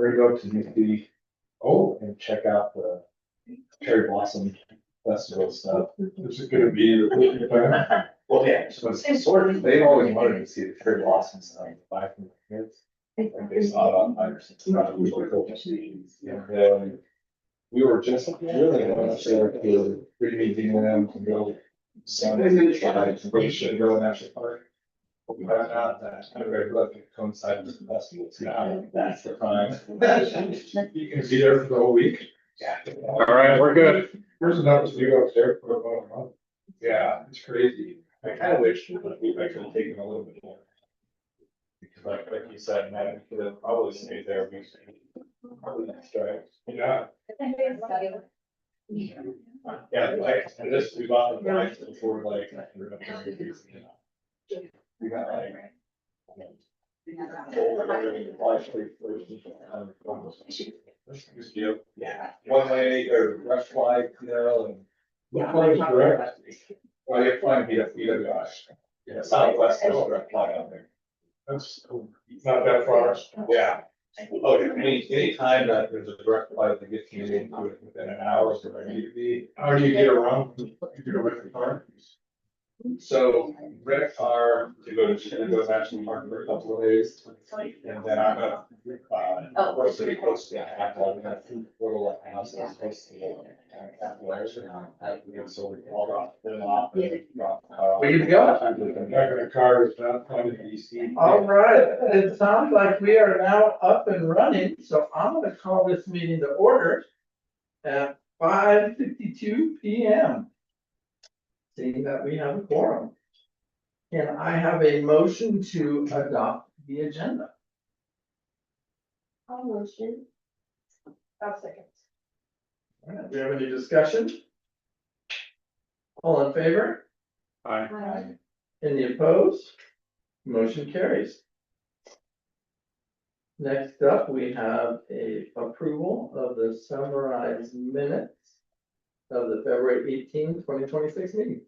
we're gonna go to DC. Oh, and check out the cherry blossom festival stuff. Is it gonna be the time? Well, yeah, so it's sort of, they've always wanted to see the cherry blossom stuff, buy from the kids. Like they saw it on 5 or 6 times, which was cool to see. And then we were just really there to pre-meeting them to go. Sunday, tried to go to go National Park. But we found out that I read about it coincide with the festival. So now that's the time. You can be there for the whole week. Yeah. All right, we're good. There's enough to do up there for about a month. Yeah, It's crazy. I kind of wish we could have taken a little bit more. Because like you said, man, we could have probably stayed there. We probably next drive. Yeah. Yeah, like, and this, we bought the flights before, like, we got like. Yeah, one way or rush flight, you know, and. What flight is direct? Well, you're flying BWI. Yeah, Southwest is direct flight out there. That's not that far. Yeah. Oh, any time that there's a direct flight that gets you into it within an hour, so I need to be. How do you get around? You get a rental car? So rent a car to go to Shenandoah National Park for a couple of days. And then I'm gonna, we're pretty close to that. We have two little houses close to the capillaries. And so we all drop them off. Where you go? Driving a car is not fun in DC. All right, it sounds like we are now up and running, so I'm gonna call this meeting to order at 5:52 p.m. Seeing that we have a quorum. Can I have a motion to adopt the agenda? I'll motion. I'll second. All right, do we have any discussion? All in favor? Aye. Any opposed? Motion carries. Next up, we have a approval of the summarized minutes of the February 18, 2026 meeting.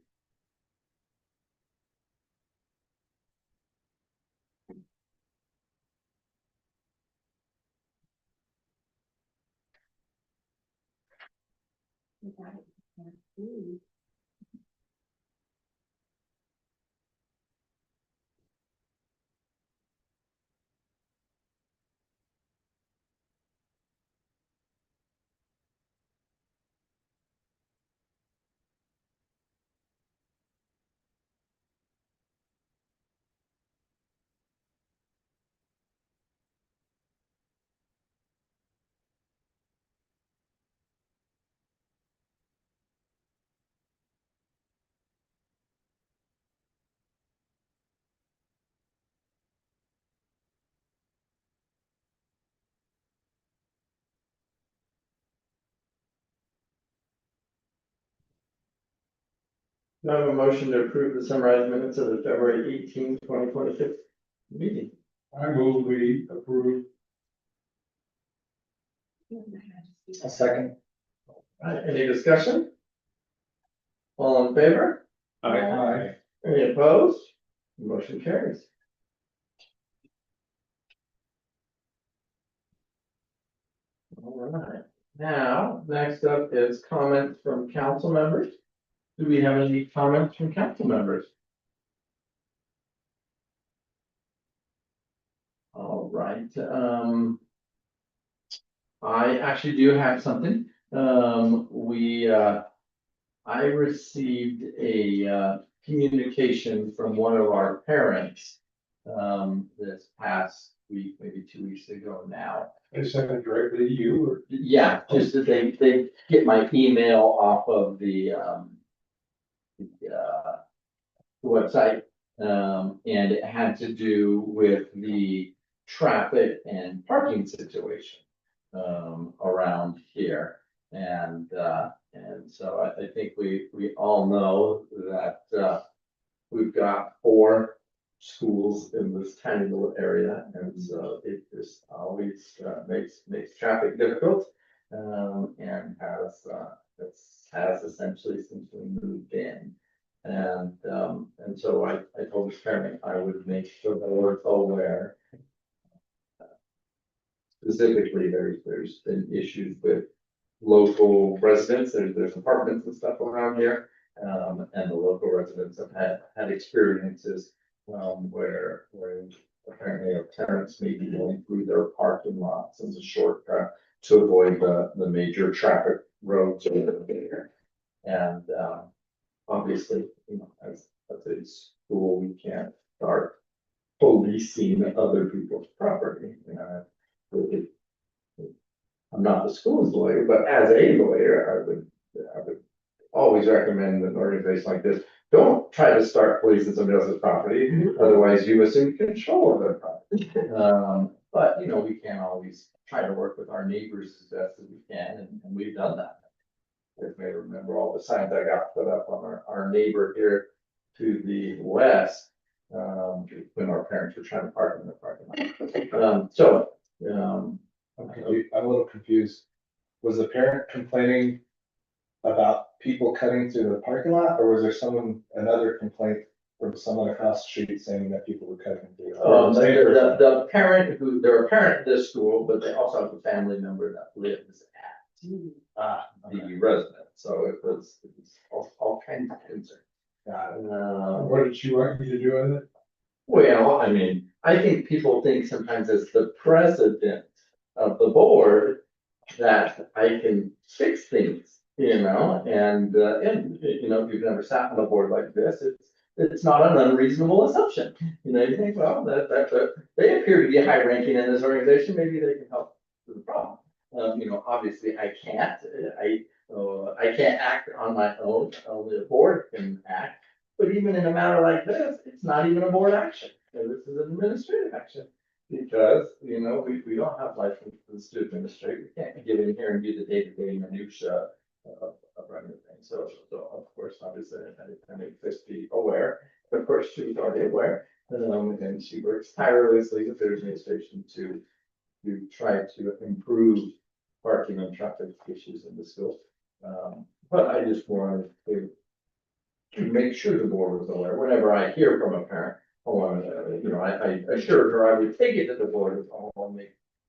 Do I have a motion to approve the summarized minutes of the February 18, 2026 meeting? I move we approve. A second. All right, any discussion? All in favor? Aye. Any opposed? Motion carries. All right, now, next up is comments from council members. Do we have any comments from council members? All right, I actually do have something. I received a communication from one of our parents this past week, maybe 2 weeks ago now. They send it directly to you or? Yeah, just that they get my email off of the website. And it had to do with the traffic and parking situation around here. And so I think we all know that we've got 4 schools in this tiny little area, and so it just always makes traffic difficult. And has essentially since we moved in. And so I told the parent I would make sure the board's aware. specifically, there's been issues with local residents, there's apartments and stuff around here. And the local residents have had experiences, where apparently our parents may be going through their parking lots as a shortcut to avoid the major traffic roads over there. And, obviously, as a school, we can't start policing other people's property. It- I'm not the school's lawyer, but as a lawyer, I would always recommend an organization like this, don't try to start policing somebody else's property, otherwise you assume control of their property. But, we can't always try to work with our neighbors as best as we can, and we've done that. You may remember all the signs I got put up on our neighbor here to the west, when our parents were trying to park in the parking lot. I'm a little confused. Was the parent complaining about people cutting through the parking lot, or was there another complaint from someone across the street saying that people were cutting through? The parent they're a parent at this school, but they also have a family member that lives at the residence, so it was all kinds of concern. What did she want you to do with it? Well, I think people think sometimes as the president of the board that I can fix things, and if you've never sat on a board like this, it's not an unreasonable assumption. You think, well, that they appear to be high ranking in this organization, maybe they can help with the problem. Obviously I can't, I can't act on my own, only the board can act. But even in a matter like this, it's not even a board action, this is an administrative action. Because, we don't have licenses to administrate, we can't get in here and do the day-to-day minutia of running things. So of course, obviously, I make this be aware, of course, she was already aware. And she works tirelessly with the administration to try to improve parking and traffic issues in the school. But I just wanted to make sure the board was aware, whenever I hear from a parent. I assured her I would take it to the board, I'll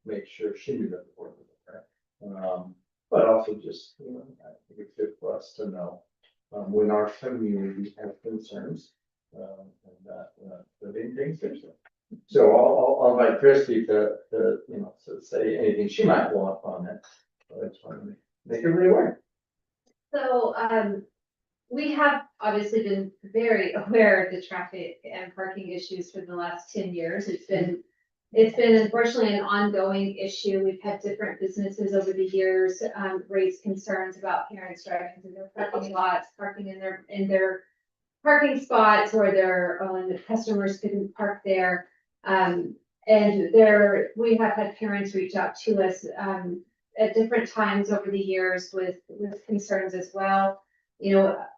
make sure she knew that the board was aware. But also just, I think it's good for us to know, when our community has concerns, and that, they're being taken seriously. So I'll invite Christie to say anything she might want on it. I just want to make everybody aware. So, we have obviously been very aware of the traffic and parking issues for the last 10 years. It's been unfortunately an ongoing issue. We've had different businesses over the years raise concerns about parents driving through their parking lots, parking in their parking spots, or their own customers couldn't park there. We have had parents reach out to us at different times over the years with concerns as well.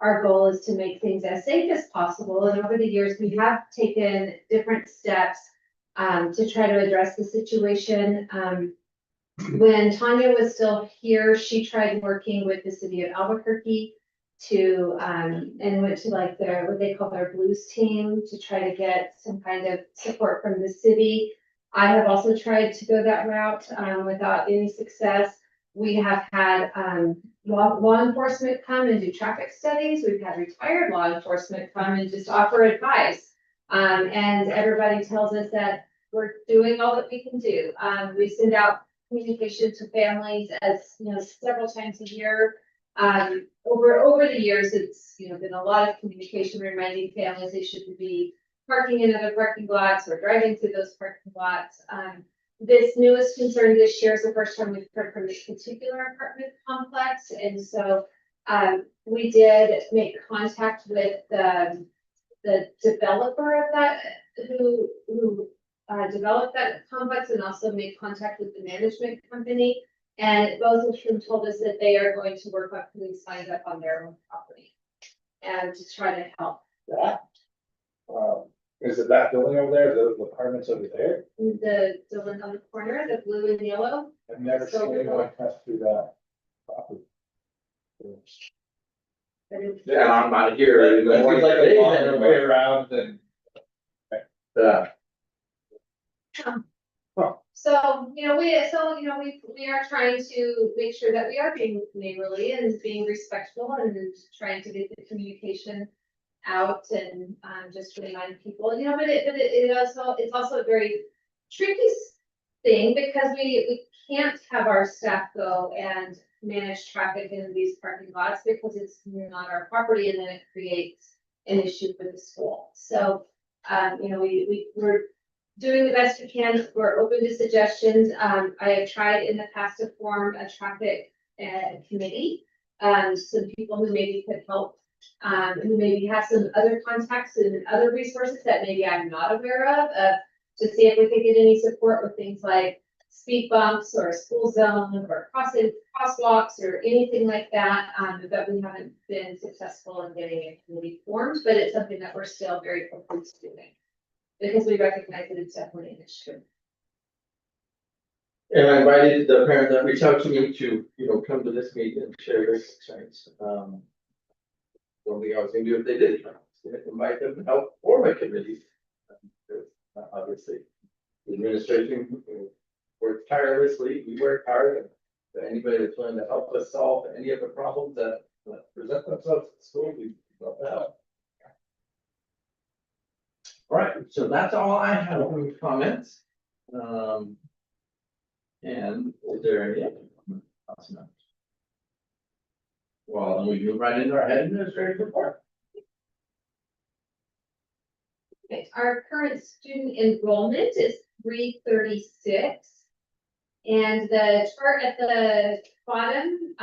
Our goal is to make things as safe as possible. And over the years, we have taken different steps to try to address the situation. When Tanya was still here, she tried working with the city of Albuquerque and went to what they call their blues team to try to get some kind of support from the city. I have also tried to go that route without any success. We have had law enforcement come and do traffic studies. We've had retired law enforcement come and just offer advice. And everybody tells us that we're doing all that we can do. We send out communication to families several times a year. Over the years, it's been a lot of communication reminding families they should be parking in other parking lots or driving through those parking lots. This newest concern this year is the first time we've heard from this particular apartment complex. And so we did make contact with the developer of that who developed that complex, and also made contact with the management company. And both of them told us that they are going to work on putting signs up on their own property and to try to help. That? Is it that building over there, the apartments over there? The one on the corner, the blue and yellow. I've never seen anyone pass through that property. Yeah, I'm not here. It seems like they've been Way around and. Well, So, we are trying to make sure that we are being neighborly and being respectful and trying to get the communication out and, just to remind people, it's also a very tricky thing because we can't have our staff go and manage traffic in these parking lots because it's not our property and then it creates an issue for the school. So, we're doing the best we can. We're open to suggestions. I have tried in the past to form a traffic committee. Some people who maybe could help, who maybe have some other contacts and other resources that maybe I'm not aware of, to see if we could get any support with things like speed bumps or school zone or crosswalks or anything like that. But we haven't been successful in getting a committee formed, but it's something that we're still very open to doing. Because we recognize that it's definitely an issue. And I invited the parent that reached out to me to, come to this meeting and share their concerns. Don't think I was gonna do if they did. I was gonna invite them to help form a committee. Obviously, the administration worked tirelessly, we work hard. And anybody that's willing to help us solve any of the problems that present themselves at school, we love to help. All right, so that's all I have for comments. And is there any other comments? Well, then we move right into our head administrative report. Okay, our current student enrollment is 336. And the chart at the bottom,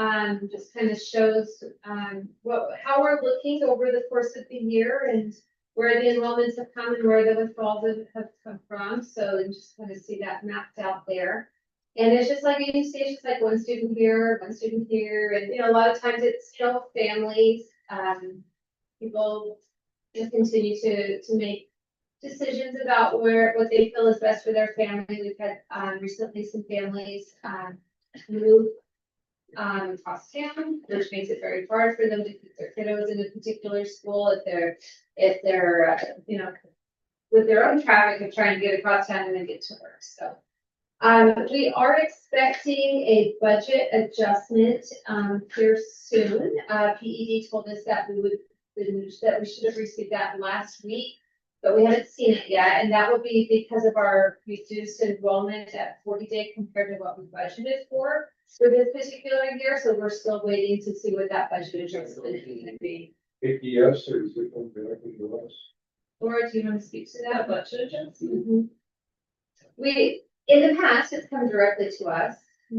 just kind of shows, how we're looking over the course of the year and where the enrollments have come and where the withdrawals have come from. So you just kind of see that mapped out there. And it's just like you see, it's just like one student here, one student here. And, a lot of times it's, families, people just continue to make decisions about what they feel is best for their family. We've had, recently some families, move across town, which makes it very hard for them to keep their kiddos in a particular school if they're with their own traffic of trying to get across town and then get to work. So we are expecting a budget adjustment here soon. PED told us that we should have received that last week, but we haven't seen it yet, and that would be because of our reduced enrollment at 40-day compared to what we budgeted for this particular year. So we're still waiting to see what that budget adjustment is going to be. AKCS or is it going to be directly to us? Laura, do you want to speak to that budget adjustment? In the past, it's come directly to us,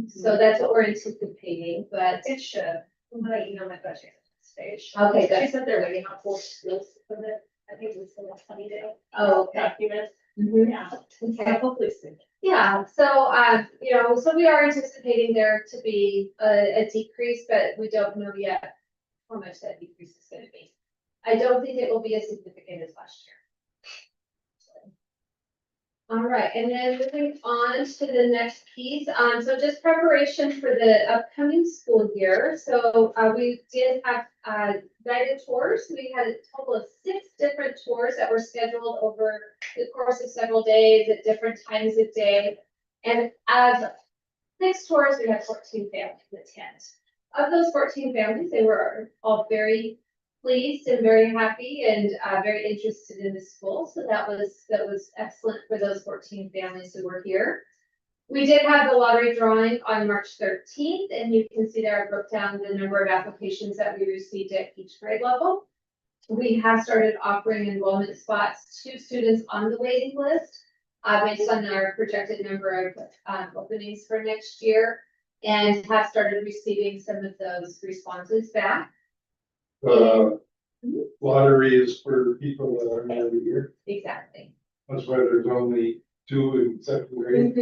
so that's what we're anticipating, but. It should. I'm gonna email my budget stage. Okay, She that's. said they're waiting on full skills for the, I think it was the 20-day Oh, okay. document. Mhm. Yeah. Okay. Hopefully soon. Yeah, so, so we are anticipating there to be a decrease, but we don't know yet how much that decrease is gonna be. I don't think it will be as significant as last year. All right, and then moving on to the next piece, so just preparation for the upcoming school year. So we did have guided tours. We had a total of 6 different tours that were scheduled over the course of several days at different times of day. And of 6 tours, we had 14 families attend. Of those 14 families, they were all very pleased and very happy and very interested in the school. So that was excellent for those 14 families who were here. We did have the lottery drawing on March 13th, and you can see there I broke down the number of applications that we received at each grade level. We have started offering enrollment spots to students on the waiting list based on our projected number of openings for next year, and have started receiving some of those responses back. Lottery is for people that are not every year. Exactly. That's why there's only 2 in second grade.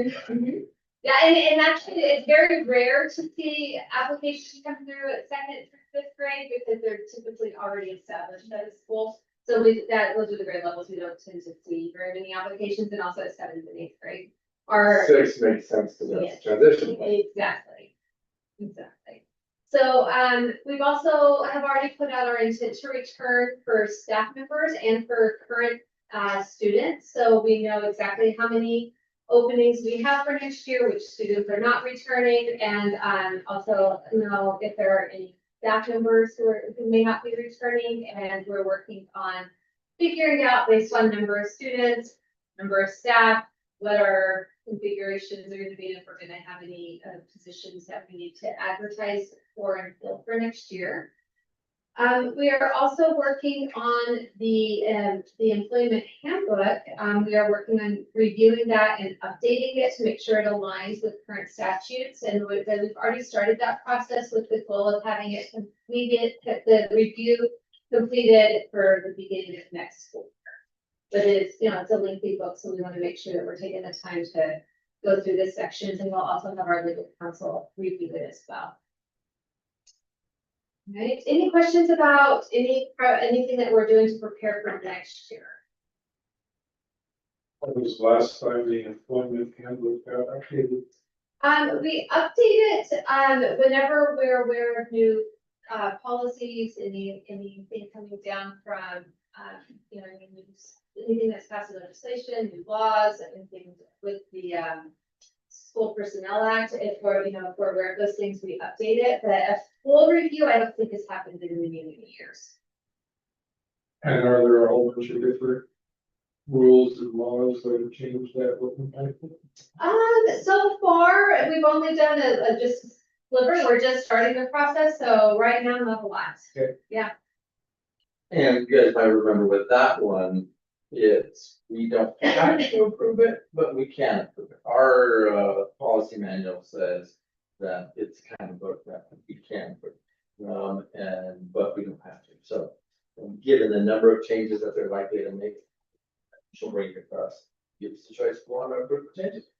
Yeah, and actually, it's very rare to see applications come through at 2nd through 5th grade because they're typically already established at a school. So those are the grade levels we don't tend to see very many applications, and also at 7th and 8th grade. 6 makes sense because that's transition. Exactly. So we've also have already put out our intent to return for staff members and for current students. So we know exactly how many openings we have for next year, which students are not returning, and also know if there are any staff members who may not be returning, and we're working on figuring out based on number of students, number of staff, what our configurations are gonna be, and if we're gonna have any positions that we need to advertise for and fill for next year. We are also working on the employment handbook. We are working on reviewing that and updating it to make sure it aligns with current statutes. And we've already started that process with the goal of having it completed, the review completed for the beginning of next school year. But it's, it's a lengthy book, so we want to make sure that we're taking the time to go through the sections, and we'll also have our legal counsel review it as well. Right, any questions about anything that we're doing to prepare for next year? That was last time the employment handbook got updated. We update it, whenever we're aware of new, policies, anything coming down from, anything that's passed in legislation, new laws, anything with the, School Personnel Act. If we're aware of those things, we update it, but a full review, I don't think has happened in many years. And are there a whole bunch of different rules and laws that have changed that looking like? So far, we've only done a just sliver, we're just starting the process, so right now, not a lot. Okay. Yeah. And you guys might remember with that one, we don't have to approve it, but we can approve it. Our policy manual says that it's kind of book that we can approve. But we don't have to. So given the number of changes that they're likely to make, she'll bring it across. Give us a choice if we want to approve the changes.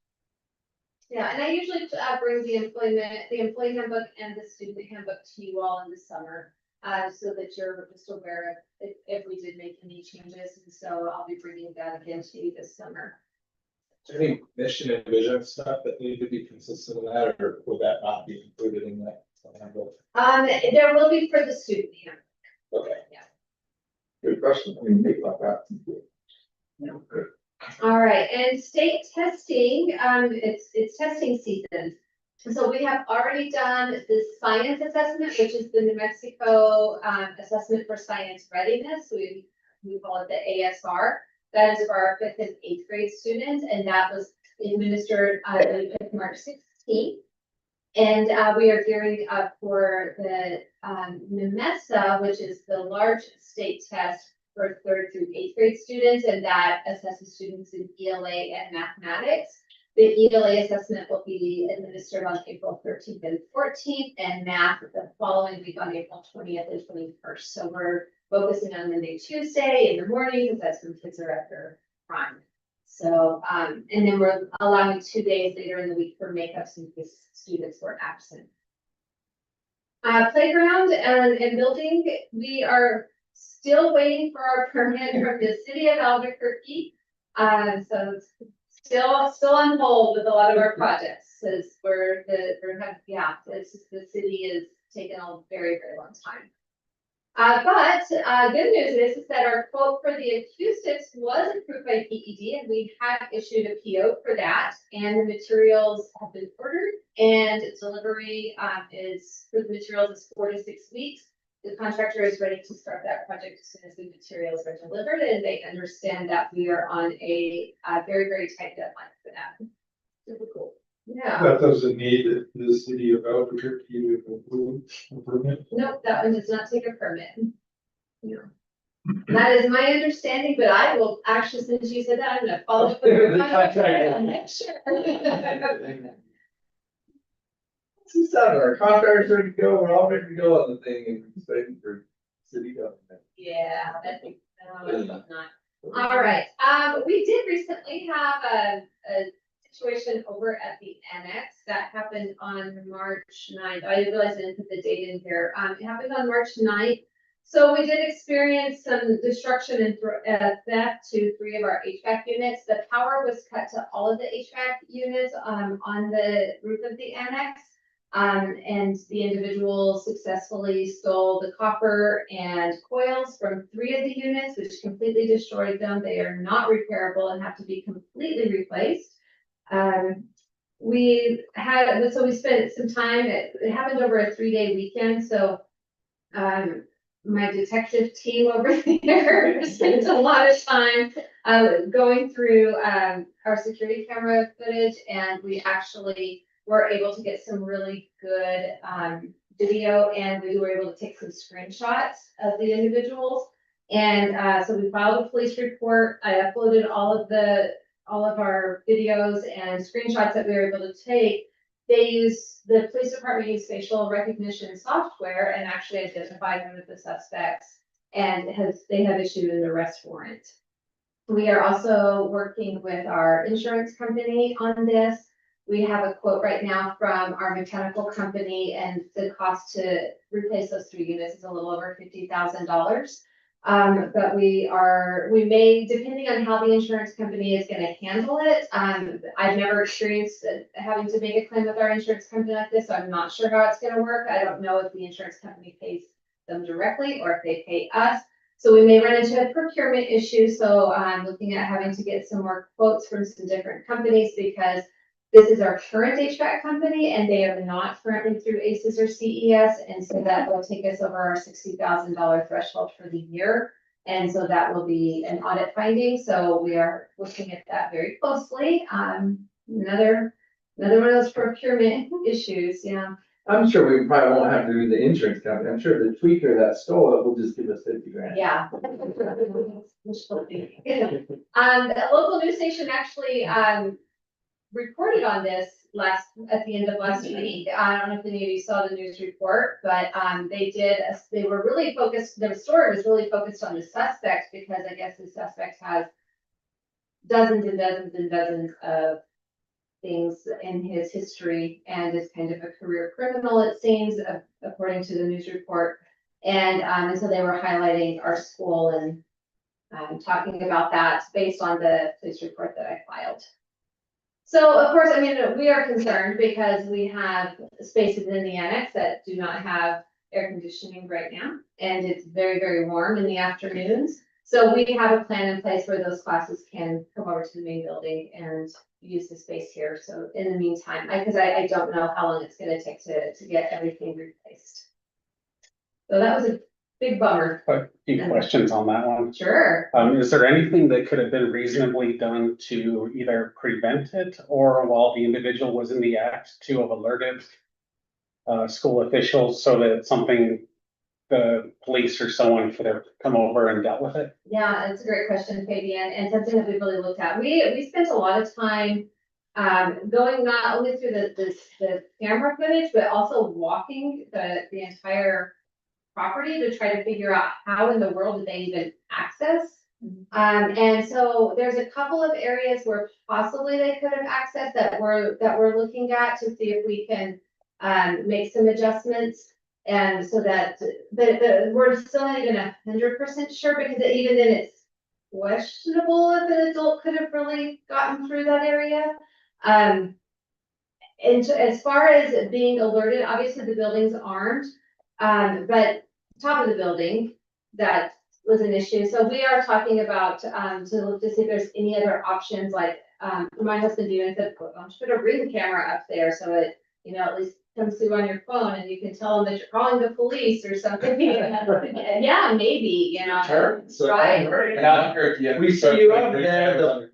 Yeah, and I usually bring the employee handbook and the student handbook to you all in the summer, so that you're just aware of if we did make any changes. And so I'll be bringing that again to you this summer. Is there any mission and vision stuff that need to be consistent with that, or would that not be included in that handbook? There will be for the student handbook. Okay. Good question. I mean, think about that. Good. All right, and state testing, it's testing season. So we have already done the science assessment, which is the New Mexico assessment for science readiness. We call it the ASR. That is for our 5th and 8th grade students, and that was administered March 16th. And we are gearing up for the NMESA, which is the large state test for 3rd through 8th grade students, and that assesses students in ELA and mathematics. The ELA assessment will be administered on April 13th and 14th, and math the following week on April 20th and 21st. So we're focusing on Monday, Tuesday in the morning, because that's when kids are at their prime. So, and then we're allowing 2 days later in the week for makeups in case students were absent. Playground and building, we are still waiting for our permit from the city of Albuquerque. So it's still on hold with a lot of our projects, because the city is taking a very, very long time. But good news is that our quote for the acoustics was approved by PED, and we have issued a PO for that, and the materials have been ordered, and delivery is for the materials is 4 to 6 weeks. The contractor is ready to start that project as soon as the materials are delivered, and they understand that we are on a very, very tight deadline for that. Super cool. Yeah. That doesn't need the city of Albuquerque to approve a permit. Nope, that one does not take a permit. No. That is my understanding, but I will actually, since you said that, I'm gonna follow up with your contractor and make sure. This is our contractors ready to go, we're all ready to go on the thing, and we're just waiting for city government. Yeah, that's not. All right, we did recently have a situation over at the annex that happened on March 9th. I didn't realize I didn't put the date in here. It happened on March 9th. So we did experience some destruction and theft to 3 of our HVAC units. The power was cut to all of the HVAC units on the roof of the annex. And the individual successfully stole the copper and coils from 3 of the units, which completely destroyed them. They are not repairable and have to be completely replaced. We had, so we spent some time, it happened over a 3-day weekend, so my detective team over there spent a lot of time going through our security camera footage, and we actually were able to get some really good video, and we were able to take some screenshots of the individuals. And so we filed a police report. I uploaded all of our videos and screenshots that we were able to take. The police department used facial recognition software and actually identified them as the suspects, and they have issued an arrest warrant. We are also working with our insurance company on this. We have a quote right now from our mechanical company, and the cost to replace those 3 units is a little over $50,000. But we may, depending on how the insurance company is gonna handle it, I've never experienced having to make a claim with our insurance company like this, so I'm not sure how it's gonna work. I don't know if the insurance company pays them directly or if they pay us. So we may run into a procurement issue, so I'm looking at having to get some more quotes from some different companies, because this is our current HVAC company, and they are not currently through ACES or CES, and so that will take us over our $60,000 threshold for the year. And so that will be an audit finding, so we are looking at that very closely. Another one of those procurement issues, yeah. I'm sure we probably won't have to do the insurance company. I'm sure the tweaker that stole it will just give us 50 grand. Yeah. A local news station actually, reported on this at the end of last week. I don't know if any of you saw the news report, but they were really focused, their story was really focused on the suspect, because I guess the suspect has dozens and dozens and dozens of things in his history and is kind of a career criminal, it seems, according to the news report. And so they were highlighting our school and talking about that based on the police report that I filed. So of course, I mean, we are concerned because we have spaces in the annex that do not have air conditioning right now, and it's very, very warm in the afternoons. So we have a plan in place where those classes can come over to the main building and use the space here. So in the meantime, because I don't know how long it's gonna take to get everything replaced. So that was a big bummer. A few questions on that one. Sure. Is there anything that could have been reasonably done to either prevent it, or while the individual was in the act, to have alerted school officials so that something, the police or someone could have come over and dealt with it? Yeah, that's a great question, Fabian, and something that we've really looked at. We spent a lot of time going not only through the camera footage, but also walking the entire property to try to figure out how in the world did they even access. And so there's a couple of areas where possibly they could have accessed that we're looking at to see if we can make some adjustments. And so that, but we're still not even 100% sure, because even then it's questionable if an adult could have really gotten through that area. And as far as being alerted, obviously the building's armed, but top of the building, that was an issue. So we are talking about to look to see if there's any other options, like my husband even said, put a ring camera up there so it, at least comes through on your phone and you can tell them that you're calling the police or something. Yeah, maybe, Sure. So Right. We see you up there.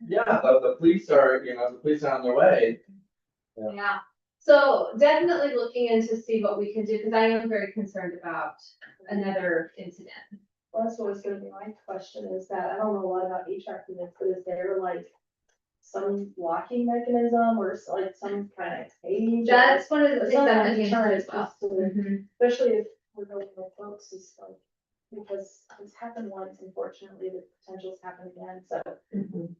Yeah, the police are, the police are on their way. Yeah, so definitely looking into see what we can do, because I am very concerned about another incident. Well, that's what was gonna be my question, is that I don't know a lot about HVAC units, but is there like some locking mechanism or like some kind of cage? That's one of the things Some I'm looking into insurance as well. system, especially if we're going with folks, is like, because it's happened once, unfortunately, the potential's happened again, so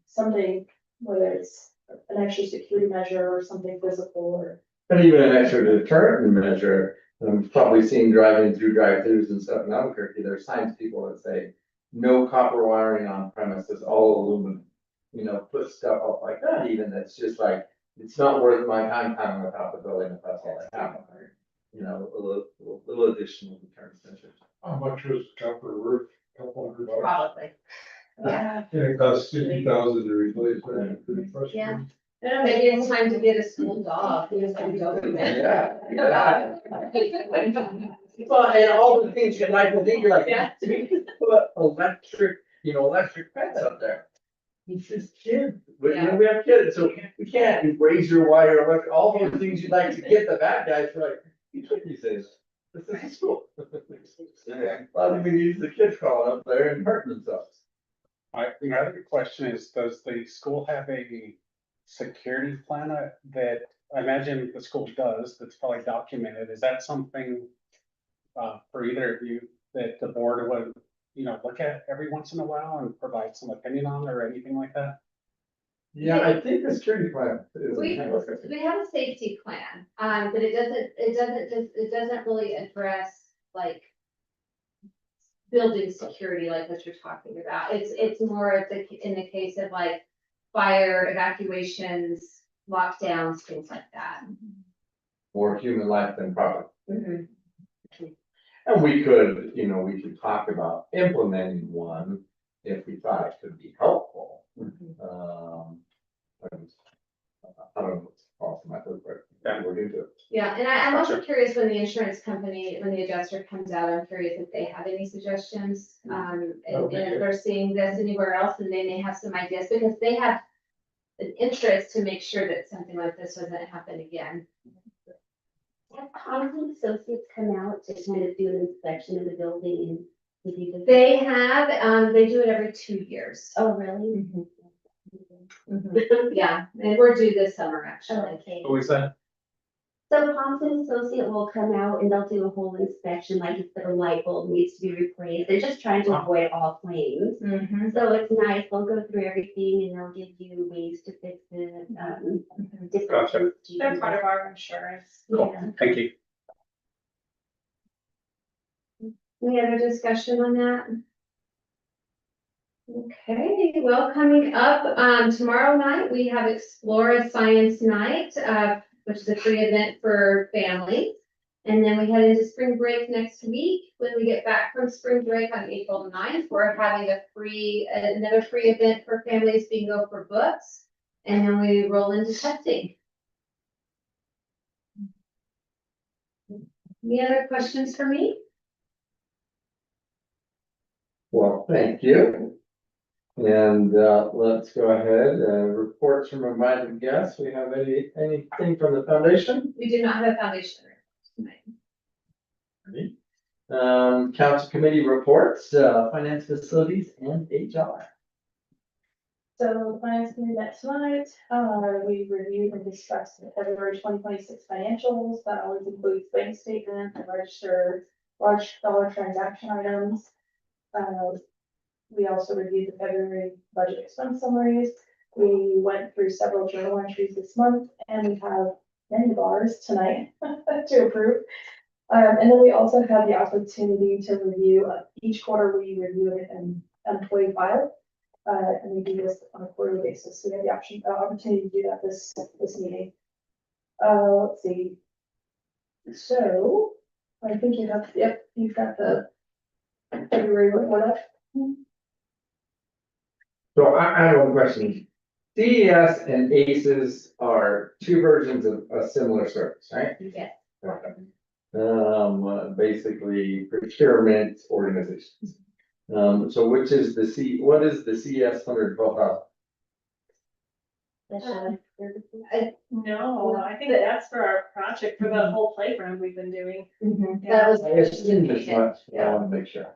something, whether it's an extra security measure or something physical or. But even an extra deterrent measure, I'm probably seeing driving through drive-throughs and stuff in Albuquerque, there's signs people that say, no copper wiring on premises, all aluminum. Put stuff up like that, even that's just like, it's not worth my time coming without the building if that's all I have. A little additional deterrent measure. How much was copper worth? Couple $100? Probably. Yeah. Yeah, it costs $50,000 to replace that. Yeah. Maybe it's time to get a school dog. We just have to go with it. Yeah. Well, and all the things you like to think, you're like, Yeah. we could put electric fence up there. It's just kids, we have kids, so we can't razor wire, electric, all those things you'd like to get the bad guys, you're like, you took these things. This is school. A lot of we use the kids crawling up there and hurting themselves. My other question is, does the school have a security plan that I imagine the school does, that's probably documented? Is that something for either of you that the board would, look at every once in a while and provide some opinion on or anything like that? Yeah, I think the security plan is. We have a safety plan, but it doesn't really address like building security like what you're talking about. It's more of in the case of like fire evacuations, lockdowns, things like that. More human life than property. Mhm. And we could talk about implementing one if we thought it could be helpful. I don't know what's off my head, but we're into it. Yeah, and I'm also curious when the insurance company, when the adjuster comes out, I'm curious if they have any suggestions. And if they're seeing this anywhere else, and they may have some ideas, because they have an interest to make sure that something like this doesn't happen again. Have Thompson Associates come out to kind of do an inspection of the building and give you the? They have, they do it every 2 years. Oh, really? Yeah, and we're due this summer, actually. Okay. Who is that? So Thompson Associate will come out and they'll do a whole inspection, like if the light bulb needs to be replaced. They're just trying to avoid all claims. Mhm. So it's nice. They'll go through everything and they'll give you ways to fix it, different. Gotcha. things to They're do. part of our insurance. Cool, Yeah. thank you. Any other discussion on that? Okay, well, coming up, tomorrow night, we have Explore Science Night, which is a free event for families. And then we head into spring break next week. When we get back from spring break on April 9th, we're having another free event for families, bingo for books. And then we roll into testing. Any other questions for me? Well, thank you. And let's go ahead, reports from invited guests. We have anything from the foundation? We do not have a foundation tonight. Council committee reports, finance facilities and HR. So the finance committee met tonight, we reviewed and discussed the February 2026 financials. That always includes bank statement and registered large dollar transaction items. We also reviewed the February budget expense summaries. We went through several journal entries this month, and we have many bars tonight to approve. And then we also had the opportunity to review, each quarter we review an employee file. And we do this on a quarterly basis. So we had the opportunity to do that this meeting. Let's see. So I think you have, yep, you've got the February report up. So I have one question. CES and ACES are two versions of a similar service, right? Yes. Basically procurement organizations. So which is what is the CES 112,000? Special services. No, I think that's for our project, for the whole playground we've been doing. That was. I assumed as much, but I want to make sure.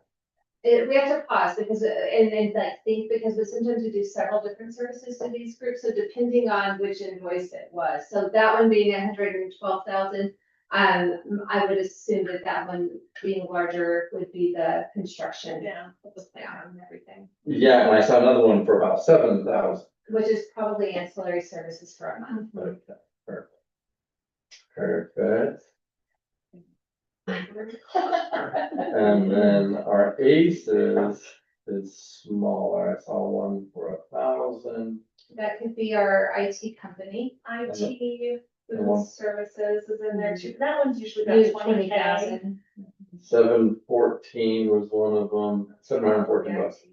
We have to pause because, and like think, because we sometimes we do several different services to these groups, so depending on which invoice it was. So that one being 112,000, I would assume that one being larger would be the construction. Yeah. Of the playground and everything, Yeah, and I saw another one for about 7,000. which is probably ancillary services for a month. Okay, perfect. And then our ACES is smaller. I saw one for 1,000. That could be our IT company. IT, And one- food services is in there too. That one's usually Use about 20,000. 20,000. 714 was one of them. 714 bucks.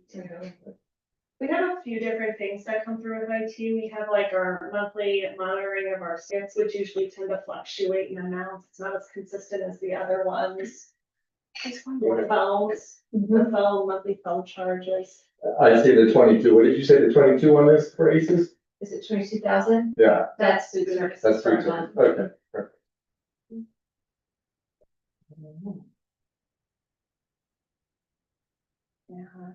We have a few different things that come through with IT. We have like our monthly monitoring of our students, which usually tend to fluctuate in amounts. It's not as consistent as the other ones. It's one more phones, the phone, monthly phone charges. I see the 22. What did you say the 22 on this for ACES? Is it 22,000? Yeah, That's food services that's for a 32. month. Okay, perfect. Yeah.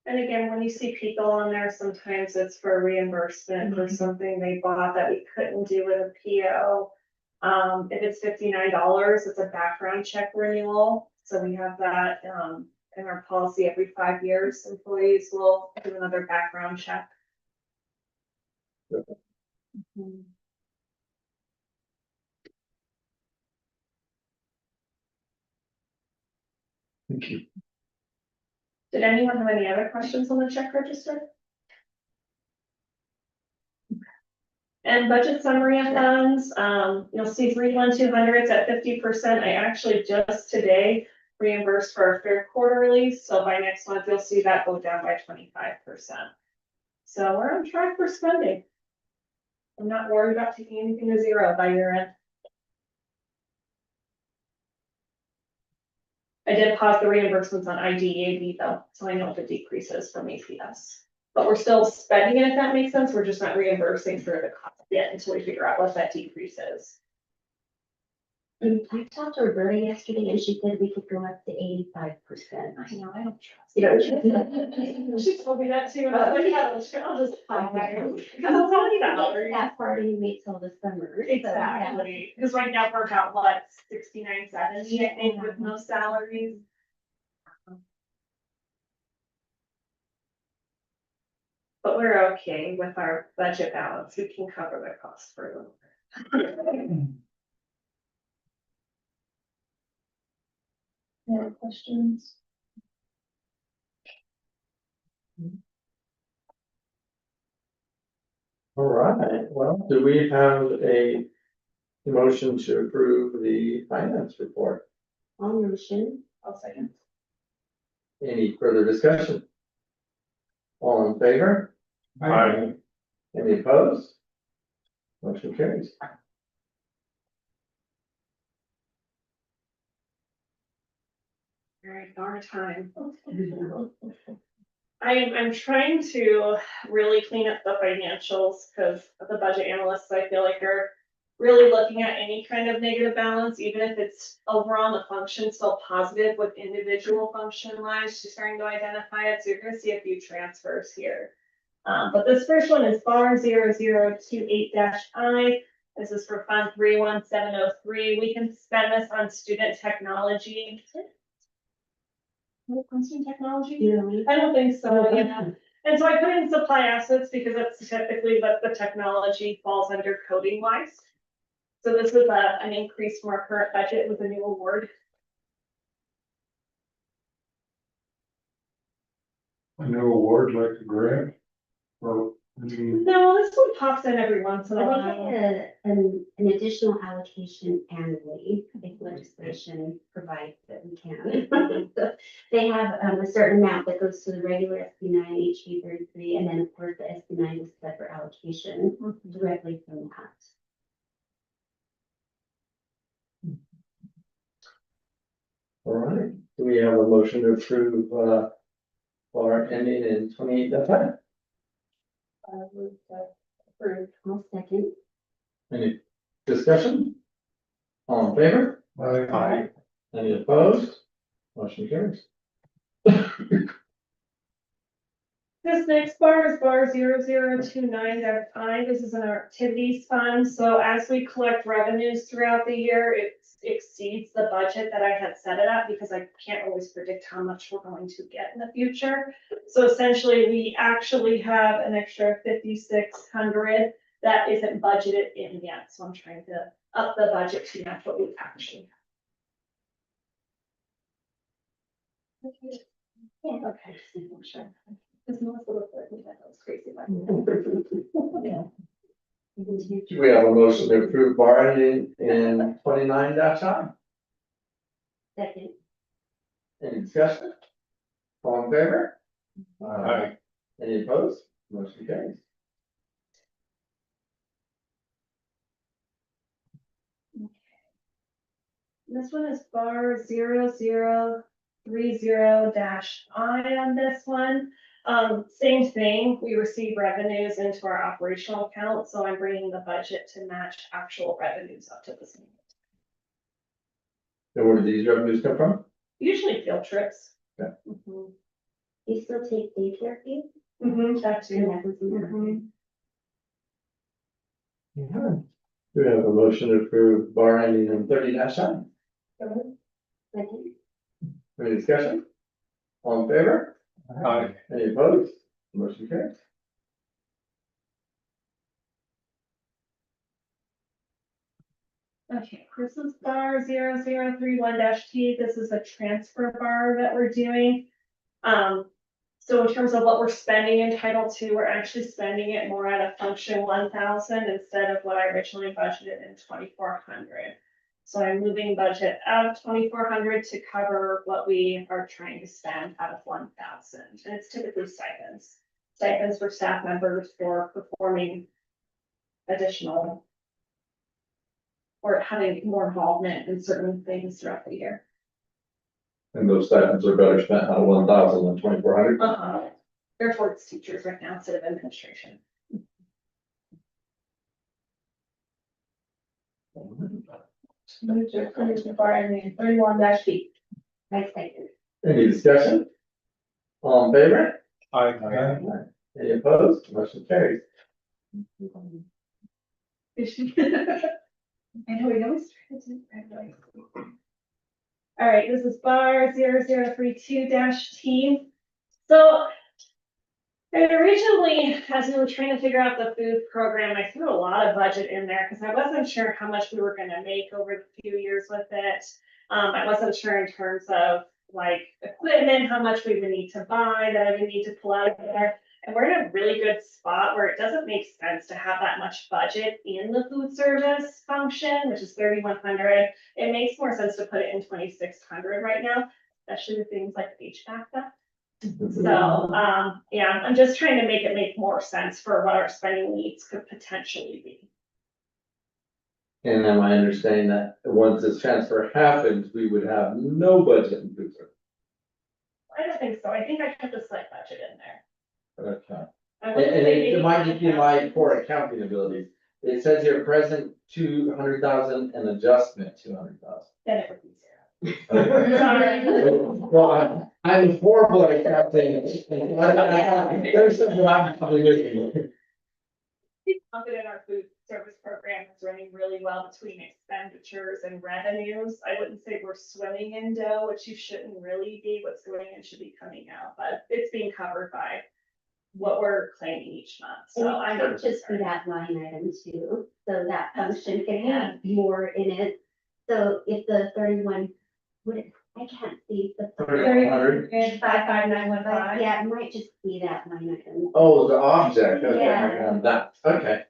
And again, when you see people on there, sometimes it's for reimbursement for something they bought that we couldn't do with a PO. If it's $59, it's a background check renewal. So we have that, in our policy every 5 years, employees will do another background check. Thank you. Did anyone have any other questions on the check register? And budget summary of funds, you'll see 31200s at 50%. I actually just today reimbursed for our fair quarterly, so by next month, you'll see that go down by 25%. So we're on track for spending. I'm not worried about taking anything to zero by year end. I did pause the reimbursements on IDEAB though, so I know what the decrease is from APS. But we're still spending it, if that makes sense. We're just not reimbursing for the cost yet until we figure out what that decrease is. I talked to Roberta yesterday and she said we could go up to 85%. I know, I don't trust. You know, She told me that too, and I was like, yeah, I'll just. Because it's only salary. that part and wait till the summer. so, yeah. Exactly, because right now we're about what, 6970, I think, with no salaries. But we're okay with our budget balance, we can cover the cost for a little bit. Any other questions? All right, well, do we have a motion to approve the finance report? On motion. I'll second. Any further discussion? All in favor? Aye. Any opposed? Motion carries. All right, our time. I'm trying to really clean up the financials because the budget analysts, I feel like, are really looking at any kind of negative balance, even if it's overall the function still positive with individual function lines, she's starting to identify it. So you're gonna see a few transfers here. But this first one is bar 0028-I. This is for fund 31703. We can spend this on student technology. Student technology? Yeah. I don't think so, yeah. And so I put in supply assets because that's typically what the technology falls under coding wise. So this was an increase from our current budget with a new award. A new award like the grant, or, No, this one pops in every once in a I while. think an additional allocation annually, if legislation provides that we can. So they have a certain amount that goes to the regular SB9, HB 33, and then of course the SB9 is separate allocation directly from that. All right, do we have a motion to approve, bar ending in 28-I? Approved. I'll second. Any discussion? All in favor? Aye. Any opposed? Motion carries. This next bar is bar 0029-I. This is an activities fund. So as we collect revenues throughout the year, it exceeds the budget that I had set it at because I can't always predict how much we're going to get in the future. So essentially, we actually have an extra 5,600 that isn't budgeted in yet. So I'm trying to up the budget to match what we actually have. Okay, sure. This Melissa looked like me, that was crazy. Do we have a motion to approve bar ending in 29-I? Second. Any discussion? All in favor? Aye. Any opposed? Motion carries. This one is bar 0030 I on this one. Same thing, we receive revenues into our operational account, so I'm bringing the budget to match actual revenues up to the same. And where do these revenues come from? Usually field trips. Yeah. Mhm. You still take daycare fees? That And too. that was in there. Mhm. Do we have a motion to approve bar ending in 30-9? Second. Any discussion? All in favor? Aye. Any opposed? Motion carries. Okay, this is bar 0031 T. This is a transfer bar that we're doing. So in terms of what we're spending in Title II, we're actually spending it more out of function 1,000 instead of what I originally budgeted in 2,400. So I'm moving budget out of 2,400 to cover what we are trying to spend out of 1,000. And it's typically stipends. Stipends for staff members for performing additional or having more involvement in certain things throughout the year. And those stipends are better spent out of 1,000 than 2,400. They're towards teachers right now instead of administration. Move to approve the bar ending 31 B. I second. Any discussion? All in favor? Aye. Any opposed? Motion carries. I know, we always try to do it right. All right, this is bar 0032 T. So and originally, as we were trying to figure out the food program, I threw a lot of budget in there because I wasn't sure how much we were gonna make over the few years with it. I wasn't sure in terms of like equipment, how much we would need to buy, that I would need to pull out of there. And we're in a really good spot where it doesn't make sense to have that much budget in the food service function, which is 3,100. It makes more sense to put it in 2,600 right now, especially with things like HVAC stuff. So, yeah, I'm just trying to make it make more sense for what our spending needs could potentially be. And then my understanding that once this transfer happens, we would have no budget in food service. I don't think so. I think I put the slight budget in there. Okay. I And wouldn't say it might just be my 85,000. poor accounting abilities. It says here present 200,000 and adjustment 200,000. Then it would be zero. Well, I'm horrible at accounting. There's some I'm probably missing. Confident our food service program is running really well between expenditures and revenues. I wouldn't say we're swimming in dough, which you shouldn't really be. What's going in should be coming out, but it's being covered by what we're claiming each month. So I'm And it not could just be concerned. that line item too, so that function can have more in it. So if the 31, I can't see the. 3,100. 55915. Yeah, it might just be that line item. Oh, the object, okay, Yeah. that, okay.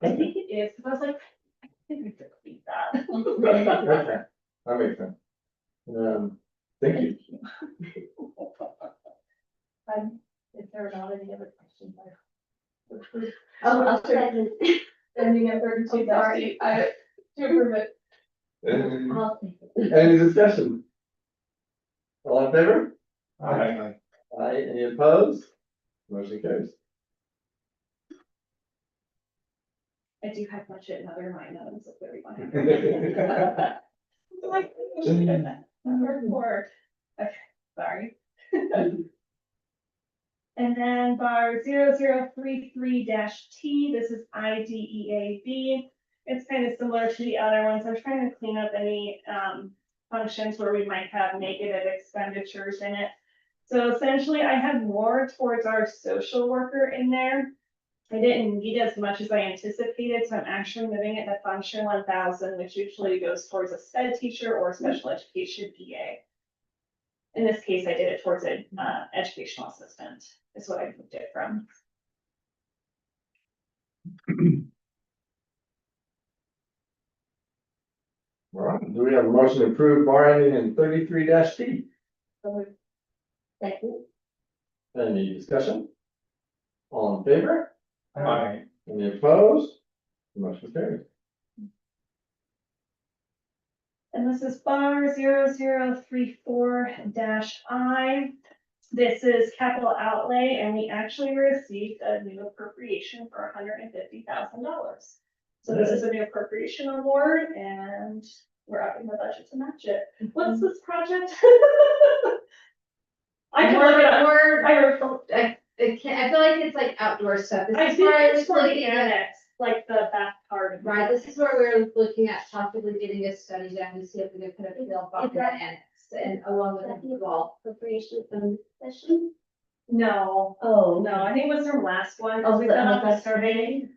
I think it is, because I was like, I think we could complete that. Okay, that makes sense. Thank you. If there are not any other questions, Oh, I'll second. ending at 32 Sorry. I to approve it. I'll second. Any discussion? All in favor? Aye. Aye, any opposed? Motion carries. I do have budget and other line items of 3,100. Like, report. Okay, sorry. And then bar 0033 T, this is IDEAB. It's kind of similar to the other ones. I'm trying to clean up any functions where we might have negative expenditures in it. So essentially, I had more towards our social worker in there. I didn't need as much as I anticipated, so I'm actually moving it to function 1,000, which usually goes towards a SPED teacher or a special education PA. In this case, I did it towards an educational assistant, is what I moved it from. All right. Do we have a motion to approve bar ending in 33-T? Second. Any discussion? All in favor? Aye. Any opposed? Motion carries. And this is bar 0034-I. This is capital outlay, and we actually received a new appropriation for $150,000. So this is a new appropriation award, and we're upping the budget to match it. What's this project? I can look it up. I feel like it's like outdoor stuff. This I is think where I it's was for the looking at, annex, like the back part of. right, this is where we're looking at possibly getting a study done to see if we can put a field box in the annex and along with the wall. Appropriation from this session? No, Oh. no, I think it was from last one, Oh, because we but got off the that's survey.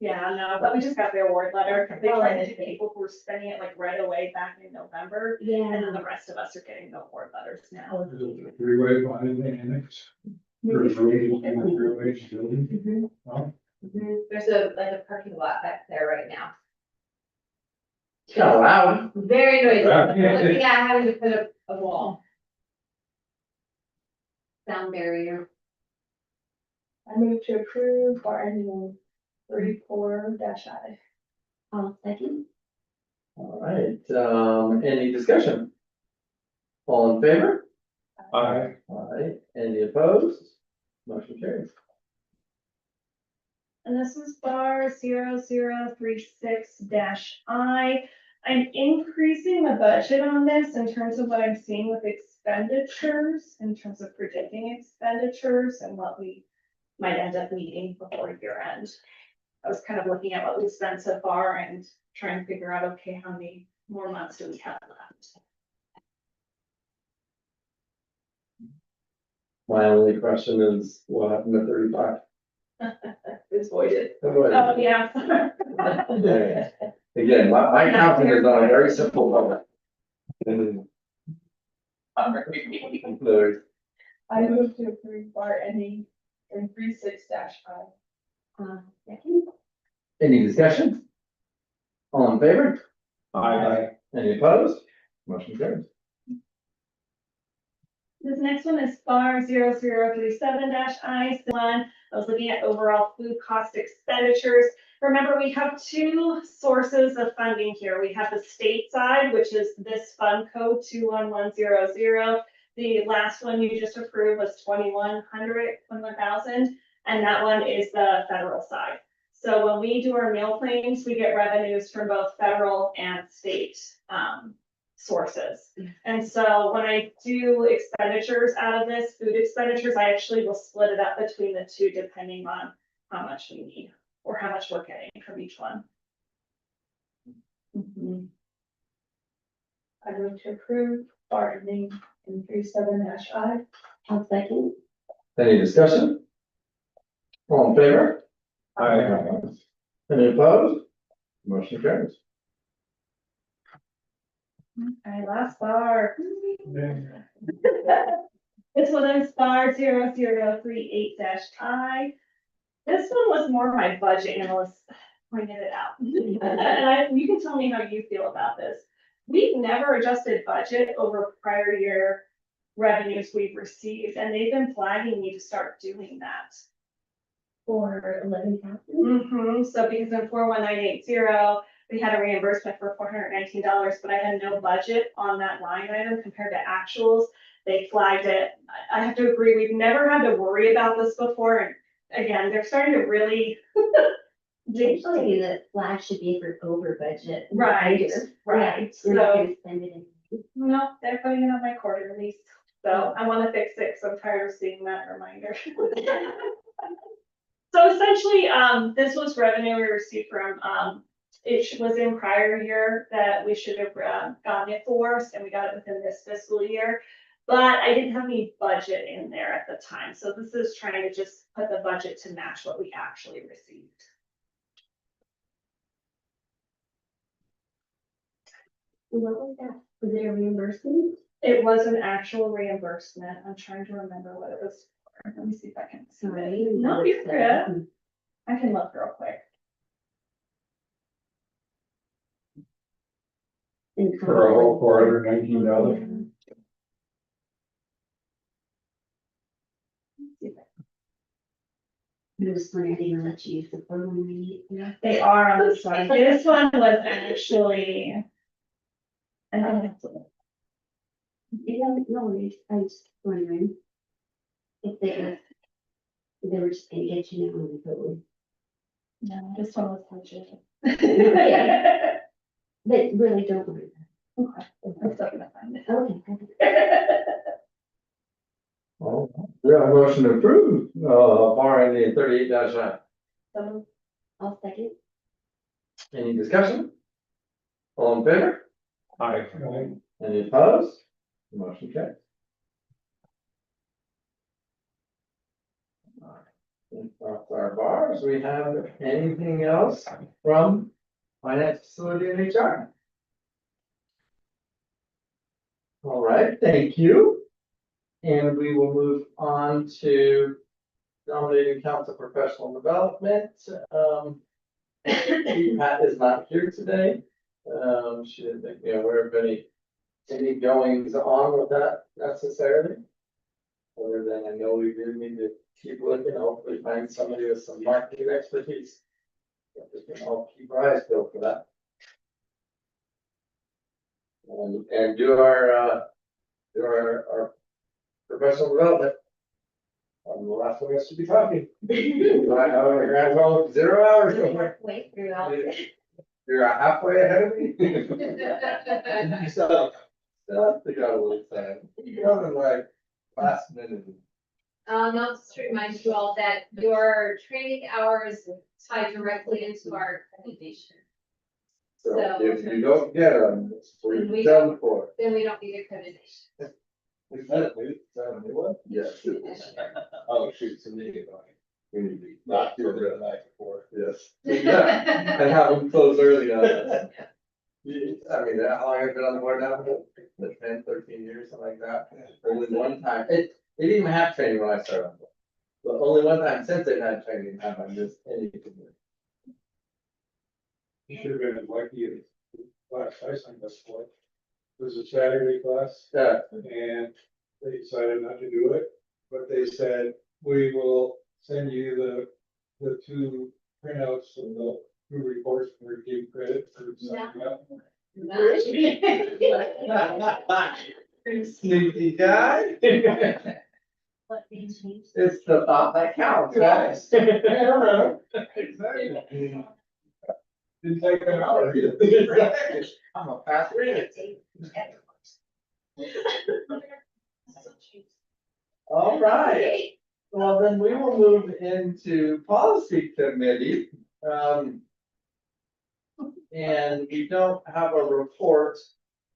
Yeah, no, but we just got the award letter. They tried to do people who were spending it like right away back in November. And then Yeah. the rest of us are getting the award letters now. Is it a three-way behind the annex? There's room in the three-way building. Mhm. Oh. Mhm. There's a parking lot back there right now. It's kind of loud. Very noisy. Yeah. Looking at having to put up a wall. Sound barrier. I move to approve bar ending 34-I. I'll second. All right, any discussion? All in favor? Aye. Aye. Any opposed? Motion carries. And this is bar 0036-I. I'm increasing the budget on this in terms of what I'm seeing with expenditures, in terms of predicting expenditures and what we might end up needing before year end. I was kind of looking at what we've spent so far and trying to figure out, okay, how many more months do we have left? My only question is, what happened to 35? It's voided. Oh, Oh, yeah. Again, my counting is on a very simple level. And there's I move to approve bar ending 36-I. Second. any discussion? All in favor? Aye. Any opposed? Motion carries. This next one is bar 0037-I. One, I was looking at overall food cost expenditures. Remember, we have two sources of funding here. We have the state side, which is this fund code 21100. The last one you just approved was 21,000, and that one is the federal side. So when we do our meal claims, we get revenues from both federal and state sources. And so when I do expenditures out of this, food expenditures, I actually will split it up between the two depending on how much we need or how much we're getting from each one. I move to approve bar ending in 37-I. I'll second. Any discussion? All in favor? Aye. Any opposed? Motion carries. Okay, last bar. This one is bar 0038-I. This one was more my budget analyst pointed it out. And you can tell me how you feel about this. We've never adjusted budget over prior year revenues we've received, and they've been flagging me to start doing that. For 11,000. So because in 41980, we had a reimbursement for $419, but I had no budget on that line item compared to actuals. They flagged it. I have to agree, we've never had to worry about this before. And again, they're starting to really Usually the flag should be for over budget. Right, right. Yeah, we're not So, gonna spend it in. no, they're putting it on my quarterly. So I want to fix it because I'm tired of seeing that reminder. So essentially, this was revenue we received from, it was in prior year that we should have gotten it for us, and we got it within this fiscal year. But I didn't have any budget in there at the time, so this is trying to just put the budget to match what we actually received. What was that? Was it a reimbursement? It was an actual reimbursement. I'm trying to remember what it was for. Let me see if I can. see it. Sorry. No, you're good. I can look real quick. For a whole $419. I'm just wondering, I didn't let you use the phone when we need, you know? They are on this one. This one was actually. I don't have to- Yeah, no worries, I was just wondering. If they were just gonna get you now on the code. No, this one was legit. Yeah. But really don't worry. Okay, I'm still gonna find it. Okay. Oh, we have a motion to approve, barring the 38-9. So, I'll second. Any discussion? All in favor? Aye. Any opposed? Motion carries. Across our bars, we have anything else from finance facility and HR? All right, thank you. And we will move on to nominating council professional development. Pat is not here today. She didn't make me aware of any goings on with that necessarily. Other than I know we do need to keep looking, hopefully find somebody with some marketing expertise. But we can all keep our eyes peeled for that. And do our professional development. The last one I should be talking. My grandpa, 0 hours. Wait, you're out. You're halfway ahead of me. So, that's the got a little time. You're like last minute. I'll just remind you all that your training hours tie directly into our accreditation. So So- if you don't get them, we're done for. Then we don't need accreditation. Is that a new one? Yes. Oh, shoot, so we need We need to not do it the night before. Yes. Yeah, and have them close early on us. I mean, how long have I been on the board now? 10, 13 years, something like that. Only one time, they didn't even have training when I started on board. But only one time since they've had training, have I missed anything. You should have been lucky in class I signed up for. It was a Saturday class Yeah, and they decided not to do it, but they said, we will send you the 2 printouts of the 2 reports for give credit for signing up. sneaky guy. What they changed? It's the thought that counts, right? Exactly. Didn't take an hour. I'm a fast reader. All right, well, then we will move into policy committee. And we don't have a report,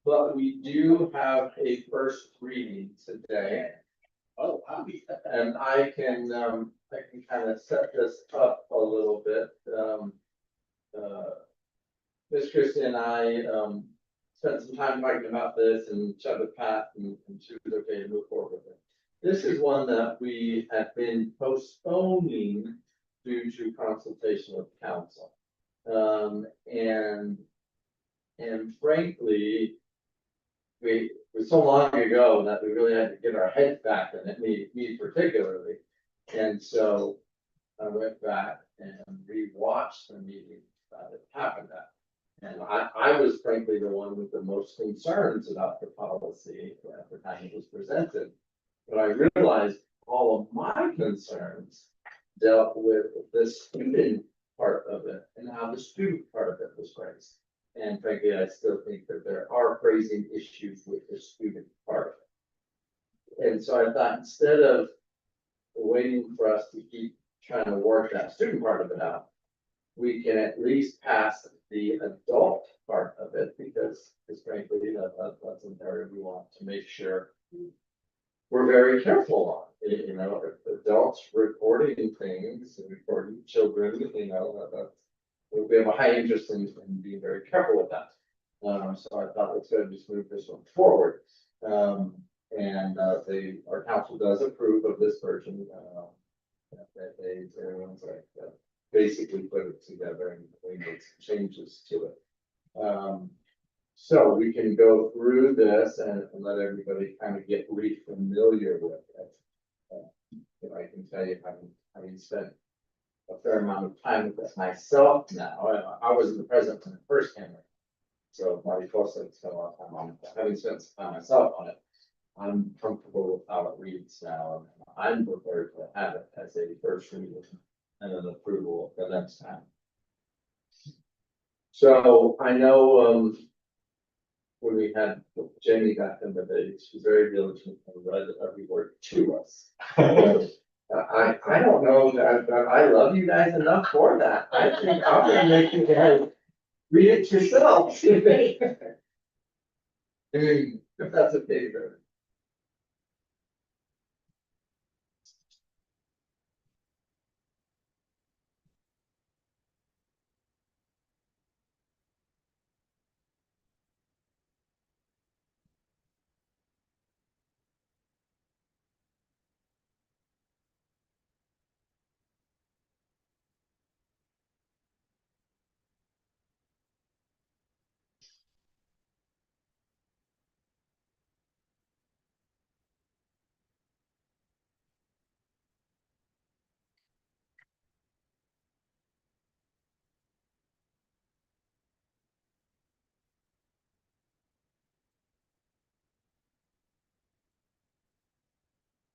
but we do have a first reading today. Oh, wow. And I can kind of set this up a little bit. Miss Christie and I, spent some time talking about this and chat with Pat and she was okay to move forward with it. This is one that we have been postponing due to consultation with council. And frankly, it was so long ago that we really had to get our heads back in it, me particularly. And so I went back and rewatched the meeting that it happened at. And I was frankly the one with the most concerns about the policy at the time it was presented. But I realized all of my concerns dealt with the student part of it and how the student part of it was raised. And frankly, I still think that there are phrasing issues with the student part of it. And so I thought instead of waiting for us to keep trying to work that student part of it out, we can at least pass the adult part of it because frankly, that's an area we want to make sure we're very careful on. You know, if adults recording things and recording children, you know, that's, we have a high interest in being very careful with that. So I thought let's go and just move this one forward. Our council does approve of this version. Everyone's like, basically put it together and we made some changes to it. So we can go through this and let everybody kind of get re-familiar with it. If I can tell you, having spent a fair amount of time with it myself now, I wasn't present when it first came in. So Marty Foster spent a lot of time on it, but having spent some time myself on it, I'm comfortable with how it reads now, and I'm prepared to have it as a first reading and an approval the next time. So I know, when we had, Jamie got them, but she was very diligent and read every word to us. I don't know that I love you guys enough for that. I think I'm gonna make you guys read it yourself. If that's a favor.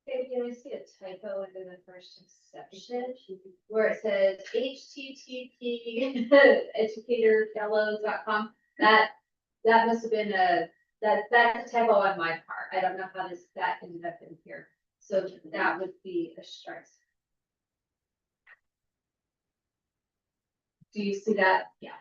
Okay, can I see a typo under the first exception where it says HTTP educatorfellows.com? That must have been that's a typo on my part. I don't know how that ended up in here. So that would be a strike. Do you see that? Yeah.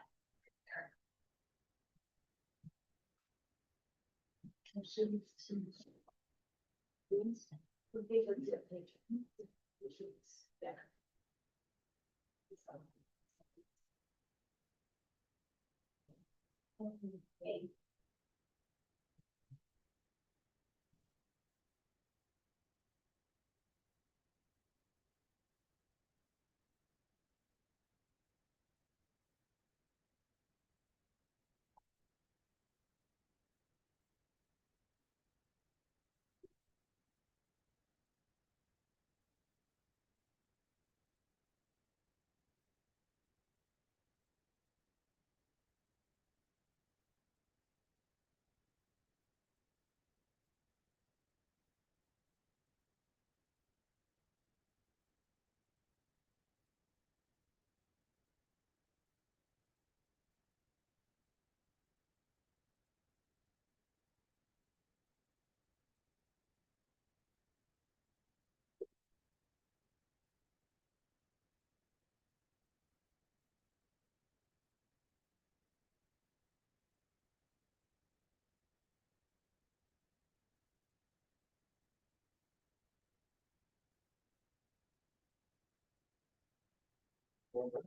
Okay.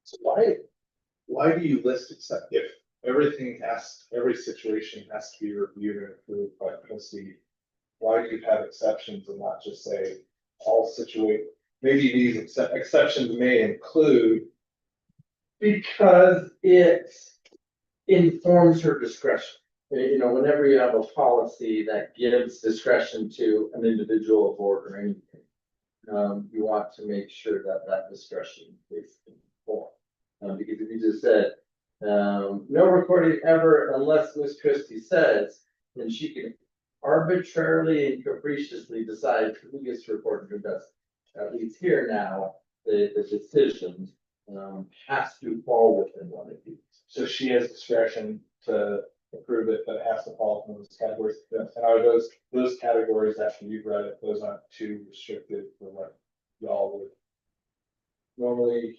So why do you list except if every situation has to be reviewed and approved by trustee? Why do you have exceptions and not just say all maybe these exceptions may include? Because it informs her discretion. You know, whenever you have a policy that gives discretion to an individual, board, or anything, you want to make sure that that discretion is informed. Because if you just said, no recording ever unless Miss Christie says, then she can arbitrarily and capriciously decide who gets to record and who doesn't. At least here now, the decision has to fall within one of these. So she has discretion to approve it, but it has to fall from those categories. And are those categories, after you've read it, those aren't too restricted for what y'all would normally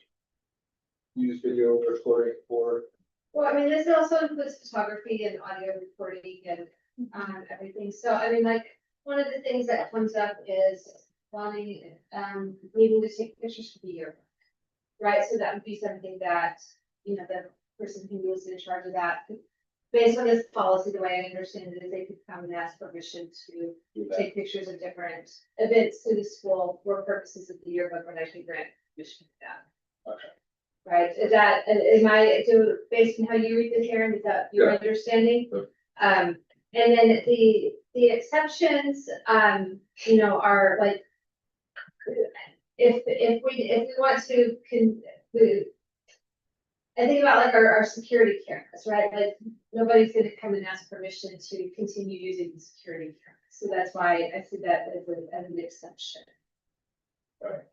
use video recording for? Well, I mean, this also includes photography and audio recording and everything. So I mean, like, one of the things that comes up is wanting, needing to take pictures for the yearbook. Right, so that would be something that, you know, the person who was in charge of that, based on this policy, the way I understand it is they could come and ask permission to take pictures of different events to the school for purposes of the yearbook, when I can grant permission for that. Okay. Right, is that, am I, based on how you read this, Karen, is that your Yeah. understanding? Sure. And then the exceptions, you know, are like, if we want to, I think about like our security cameras, right? Like, nobody's gonna come and ask permission to continue using the security cameras. So that's why I see that as an exception. Right.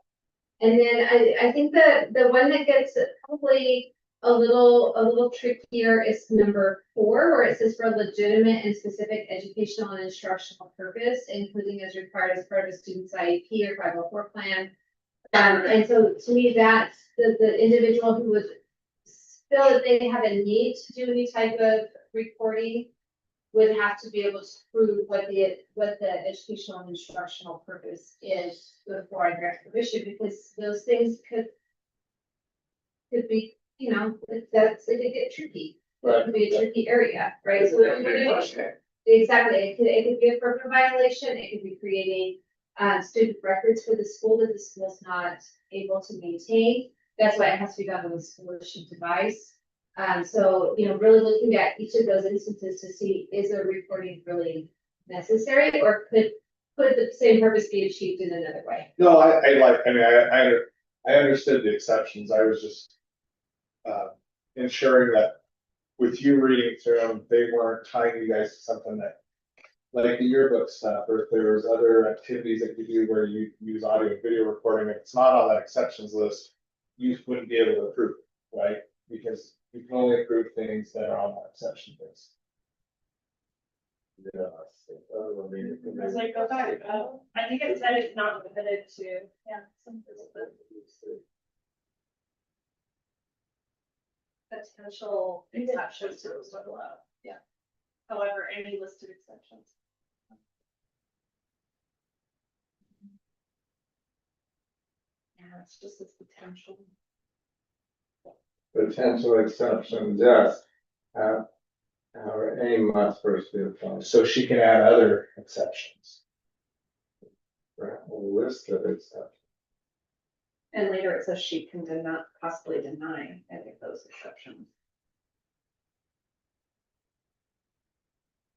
And then I think the one that gets probably a little trickier is number 4, where it says for legitimate and specific educational and instructional purpose, including as required as part of a student's IEP or 504 plan. And so to me, that's the individual who would feel that they have a need to do any type of recording would have to be able to prove what the educational and instructional purpose is before I grant permission, because those things could be, you know, it could get tricky. It could be a tricky area, right? So exactly, it could be a permanent violation, it could be creating student records for the school that the school's not able to maintain. That's why it has to be done on a school issued device. So, you know, really looking at each of those instances to see, is a recording really necessary, or could the same purpose be achieved in another way? No, I understood the exceptions. I was just ensuring that with you reading through them, they weren't tying you guys to something that, like the yearbook stuff, or if there was other activities that you do where you use audio and video recording, if it's not on that exceptions list, you wouldn't be able to approve, right? Because you can only approve things that are on that exception list. Yeah. I was like, go back, I think it said it's not limited to, Yeah. potential exceptions to those below. Yeah. However, any listed exceptions. Yeah, it's just this potential. Potential exceptions, yes. Our aim must first be applied So she can add other exceptions. for a list of exceptions. And later it says she can possibly deny any of those exceptions.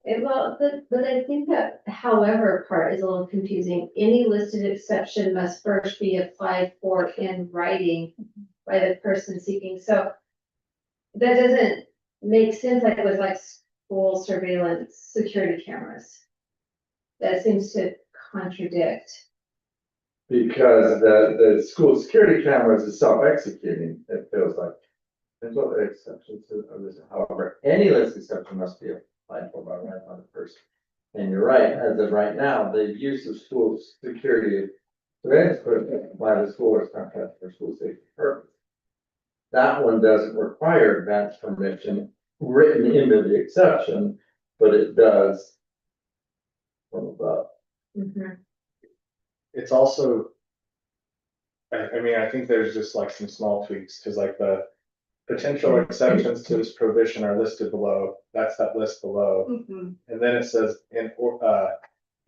But I think that however part is a little confusing. Any listed exception must first be applied for in writing by the person seeking. So that doesn't make sense, like with like school surveillance, security cameras. That seems to contradict. Because the school security cameras is self-executing, it feels like. There's other exceptions to others, however, any list exception must be applied for by the person. And you're right, as of right now, the use of school security surveillance equipment by the school is contract for school safety purpose. That one doesn't require advance permission written into the exception, but it does from above. It's also, I mean, I think there's just like some small tweaks, because like the potential exceptions to this provision are listed below. That's that list below. And then it says in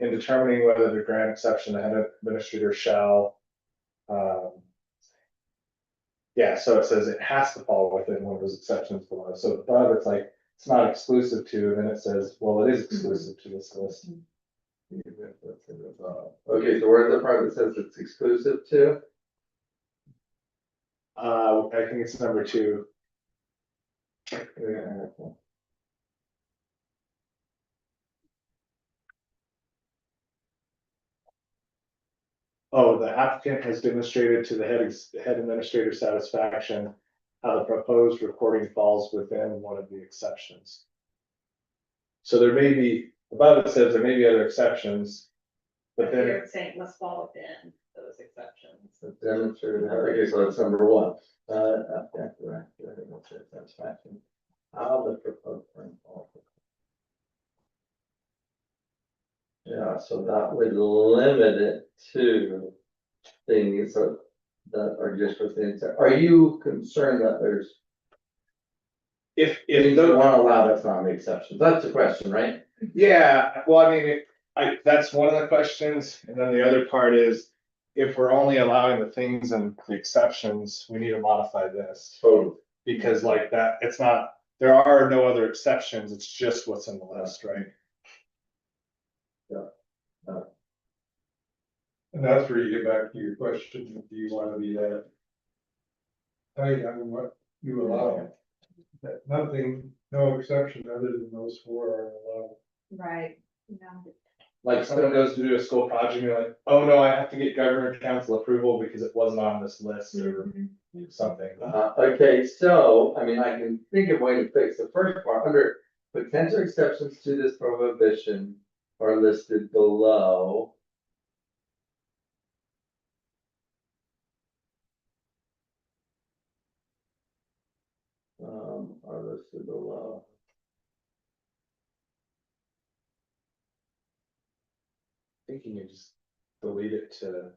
determining whether to grant exception, the head administrator shall. Yeah, so it says it has to fall within one of those exceptions below. So above it's like, it's not exclusive to, and then it says, well, it is exclusive to this list. Okay, so where's the part that says it's exclusive to? I think it's number 2. Oh, the applicant has demonstrated to the head administrator satisfaction how the proposed recording falls within one of the exceptions. So there may be, above it says there may be other exceptions, but then. You're saying it must fall within those exceptions. Demonstrated, okay, so that's number 1. Satisfaction. How the proposed frame falls. Yeah, so that would limit it to things that are just within. Are you concerned that there's? If You don't want to allow that's not the exceptions, that's the question, right? yeah, well, I mean, that's one of the questions, and then the other part is, if we're only allowing the things and the exceptions, we need to modify this. Totally. Because like that, it's not, there are no other exceptions, it's just what's in the list, right? And that's where you get back to your question, do you wanna be that? Tight on what you allow? That nothing, no exception other than those four are allowed. Right, yeah. Like someone goes to do a school project, and you're like, oh no, I have to get government council approval because it wasn't on this list or something. Okay, so, I mean, I can think of a way to fix the first part, under potential exceptions to this prohibition are listed below. Are listed below. I think you can just delete it to.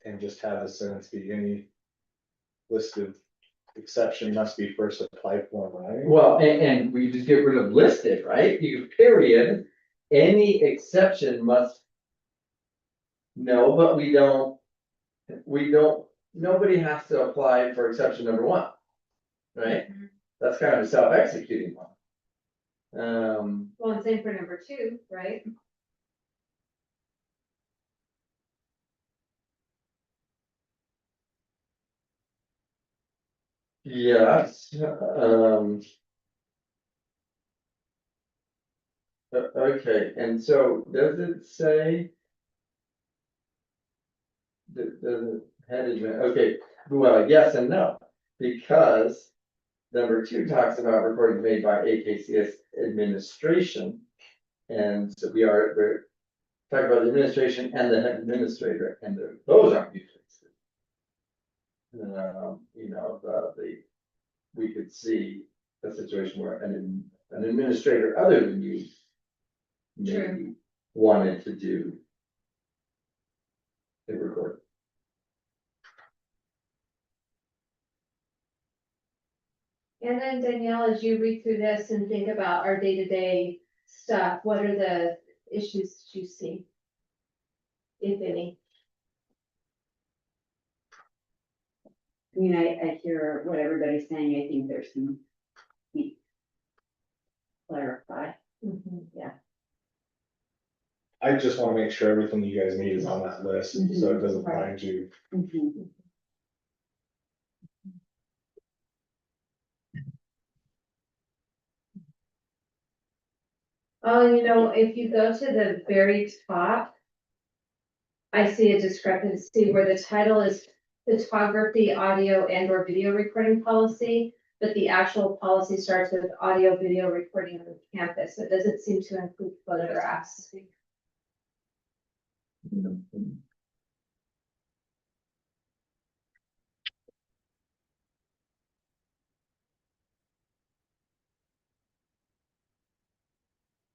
And just have the sentence be any listed exception must be first applied for, right? Well, and we just get rid of listed, right? You period, any exception must. No, but we don't, nobody has to apply for exception number one. Right? That's kind of a self-executing one. Well, and same for number two, right? Yes, okay, and so does it say? The headed, okay, well, yes and no, because number two talks about recordings made by AKCS administration. And so we're talking about the administration and the head administrator, and those aren't usually. You know, we could see a situation where an administrator other than you maybe wanted to do a recording. And then Danielle, as you read through this and think about our day-to-day stuff, what are the issues you see? If any? I mean, I hear what everybody's saying, I think there's some. Clarify. I just wanna make sure everything you guys need is on that list, so it doesn't Right. find you. Oh, you know, if you go to the very top, I see a discrepancy where the title is photography, audio and or video recording policy, but the actual policy starts with audio, video recording on campus. It doesn't seem to include photographs.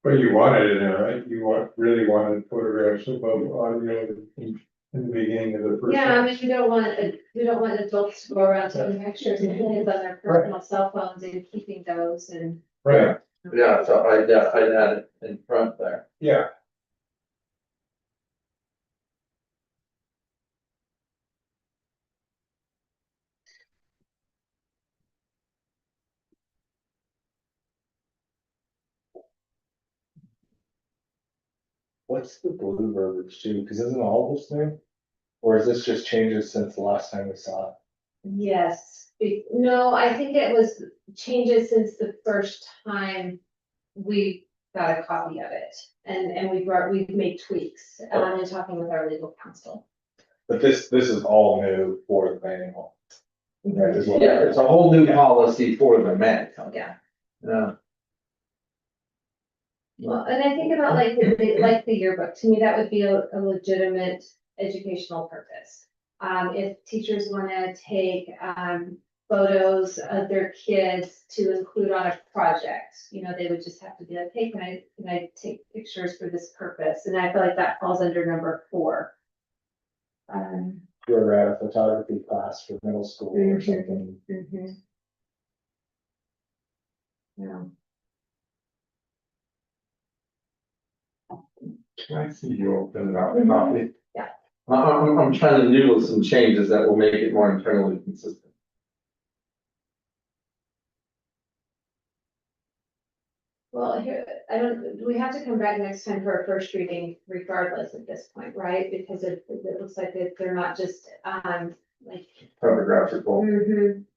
But you wanted it in there, right? Really wanted photographs of both audio in the beginning of the first. Yeah, I mean, we don't want adults to go around taking pictures and putting them on their personal cell phones and keeping those and. Right, Yeah, so I'd add it in front there. yeah. What's the blue verbiage too? Cause isn't all this new? Or is this just changes since the last time we saw it? Yes, no, I think it was changes since the first time we got a copy of it. And we've made tweaks, in talking with our legal counsel. But this is all new for the manual. Right, is what- Yeah, it's a whole new policy for the manual. Yeah. Yeah. Well, and I think about like the yearbook, to me, that would be a legitimate educational purpose. If teachers wanna take, photos of their kids to include on a project, you know, they would just have to be like, hey, can I take pictures for this purpose? And I feel like that falls under number 4. You're at a photography class for middle school or something. Yeah. Can I see you open it up, copy? Yeah. I'm trying to noodle some changes that will make it more internally consistent. Well, here, we have to come back next time for a first reading regardless at this point, right? Because it looks like that they're not just, like. Topographical.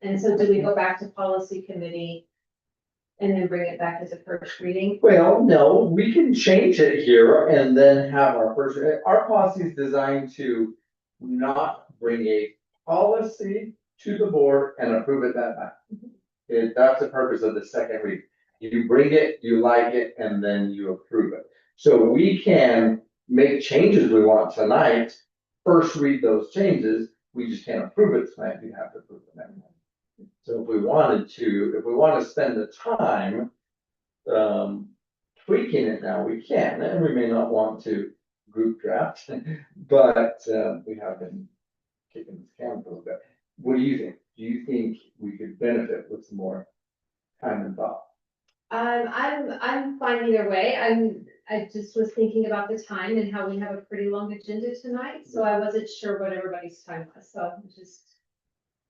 And so do we go back to policy committee? And then bring it back as a first reading? Well, no, we can change it here and then have our policy is designed to not bring a policy to the board and approve it that night. That's the purpose of the second read. You bring it, you like it, and then you approve it. So we can make changes we want tonight, first read those changes, we just can't approve it tonight, we have to approve it next night. So if we want to spend the time tweaking it now, we can, and we may not want to group draft, but we have been kicking this can a little bit. What do you think? Do you think we could benefit with some more time and thought? I'm fine either way. I just was thinking about the time and how we have a pretty long agenda tonight, so I wasn't sure what everybody's time was, so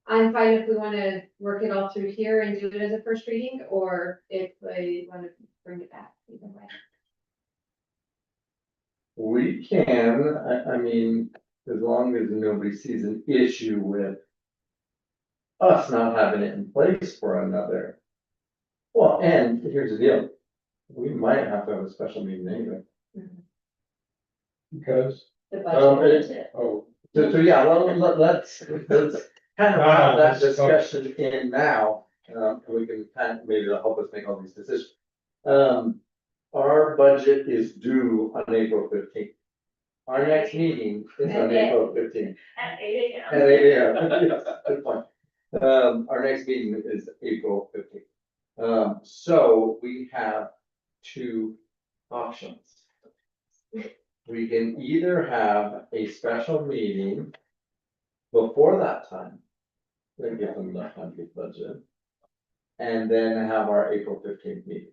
I'm fine if we want to work it all through here and do it as a first reading, or if we want to bring it back, either way. We can, I mean, as long as nobody sees an issue with us not having it in place for another. Well, and here's the deal, we might have to have a special meeting anyway. Because, The Um, budget. oh, So yeah, let's kind of have that discussion in now, and we can kind of, maybe it'll help us make all these decisions. Our budget is due on April 15th. Our next meeting is on Okay. April 15th. At 8 a.m. At 8 a.m. Yes, good point. Our next meeting is April 15th. So we have two options. We can either have a special meeting before that time, then give them enough time to get budget, and then have our April 15th meeting.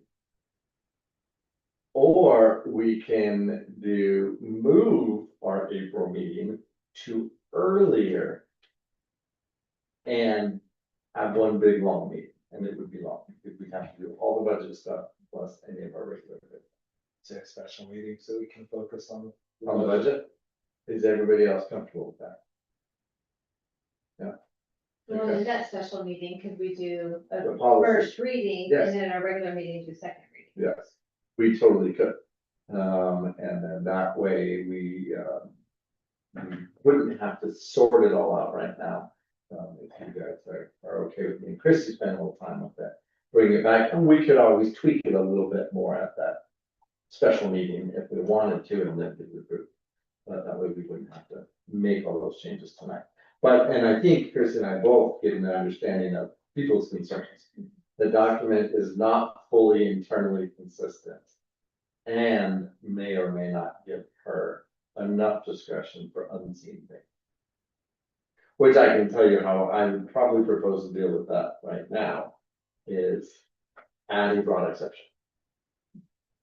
Or we can move our April meeting to earlier and have one big long meeting, and it would be long, because we have to do all the budget stuff plus any of our regular business. Say a special meeting so we can focus on. On the budget, is everybody else comfortable with that? Well, in that special meeting, could we do a The policy. first reading Yes. and then our regular meeting do second reading? Yes, we totally could. And then that way we wouldn't have to sort it all out right now. If you guys are okay with me, and Christy spent a little time with that, bring it back, and we could always tweak it a little bit more at that special meeting if we wanted to, and then do the group. But that way we wouldn't have to make all those changes tonight. But, and I think Chris and I both get an understanding of people's concerns. The document is not fully internally consistent and may or may not give her enough discretion for unseen things. Which I can tell you how I would probably propose to deal with that right now is add a broad exception.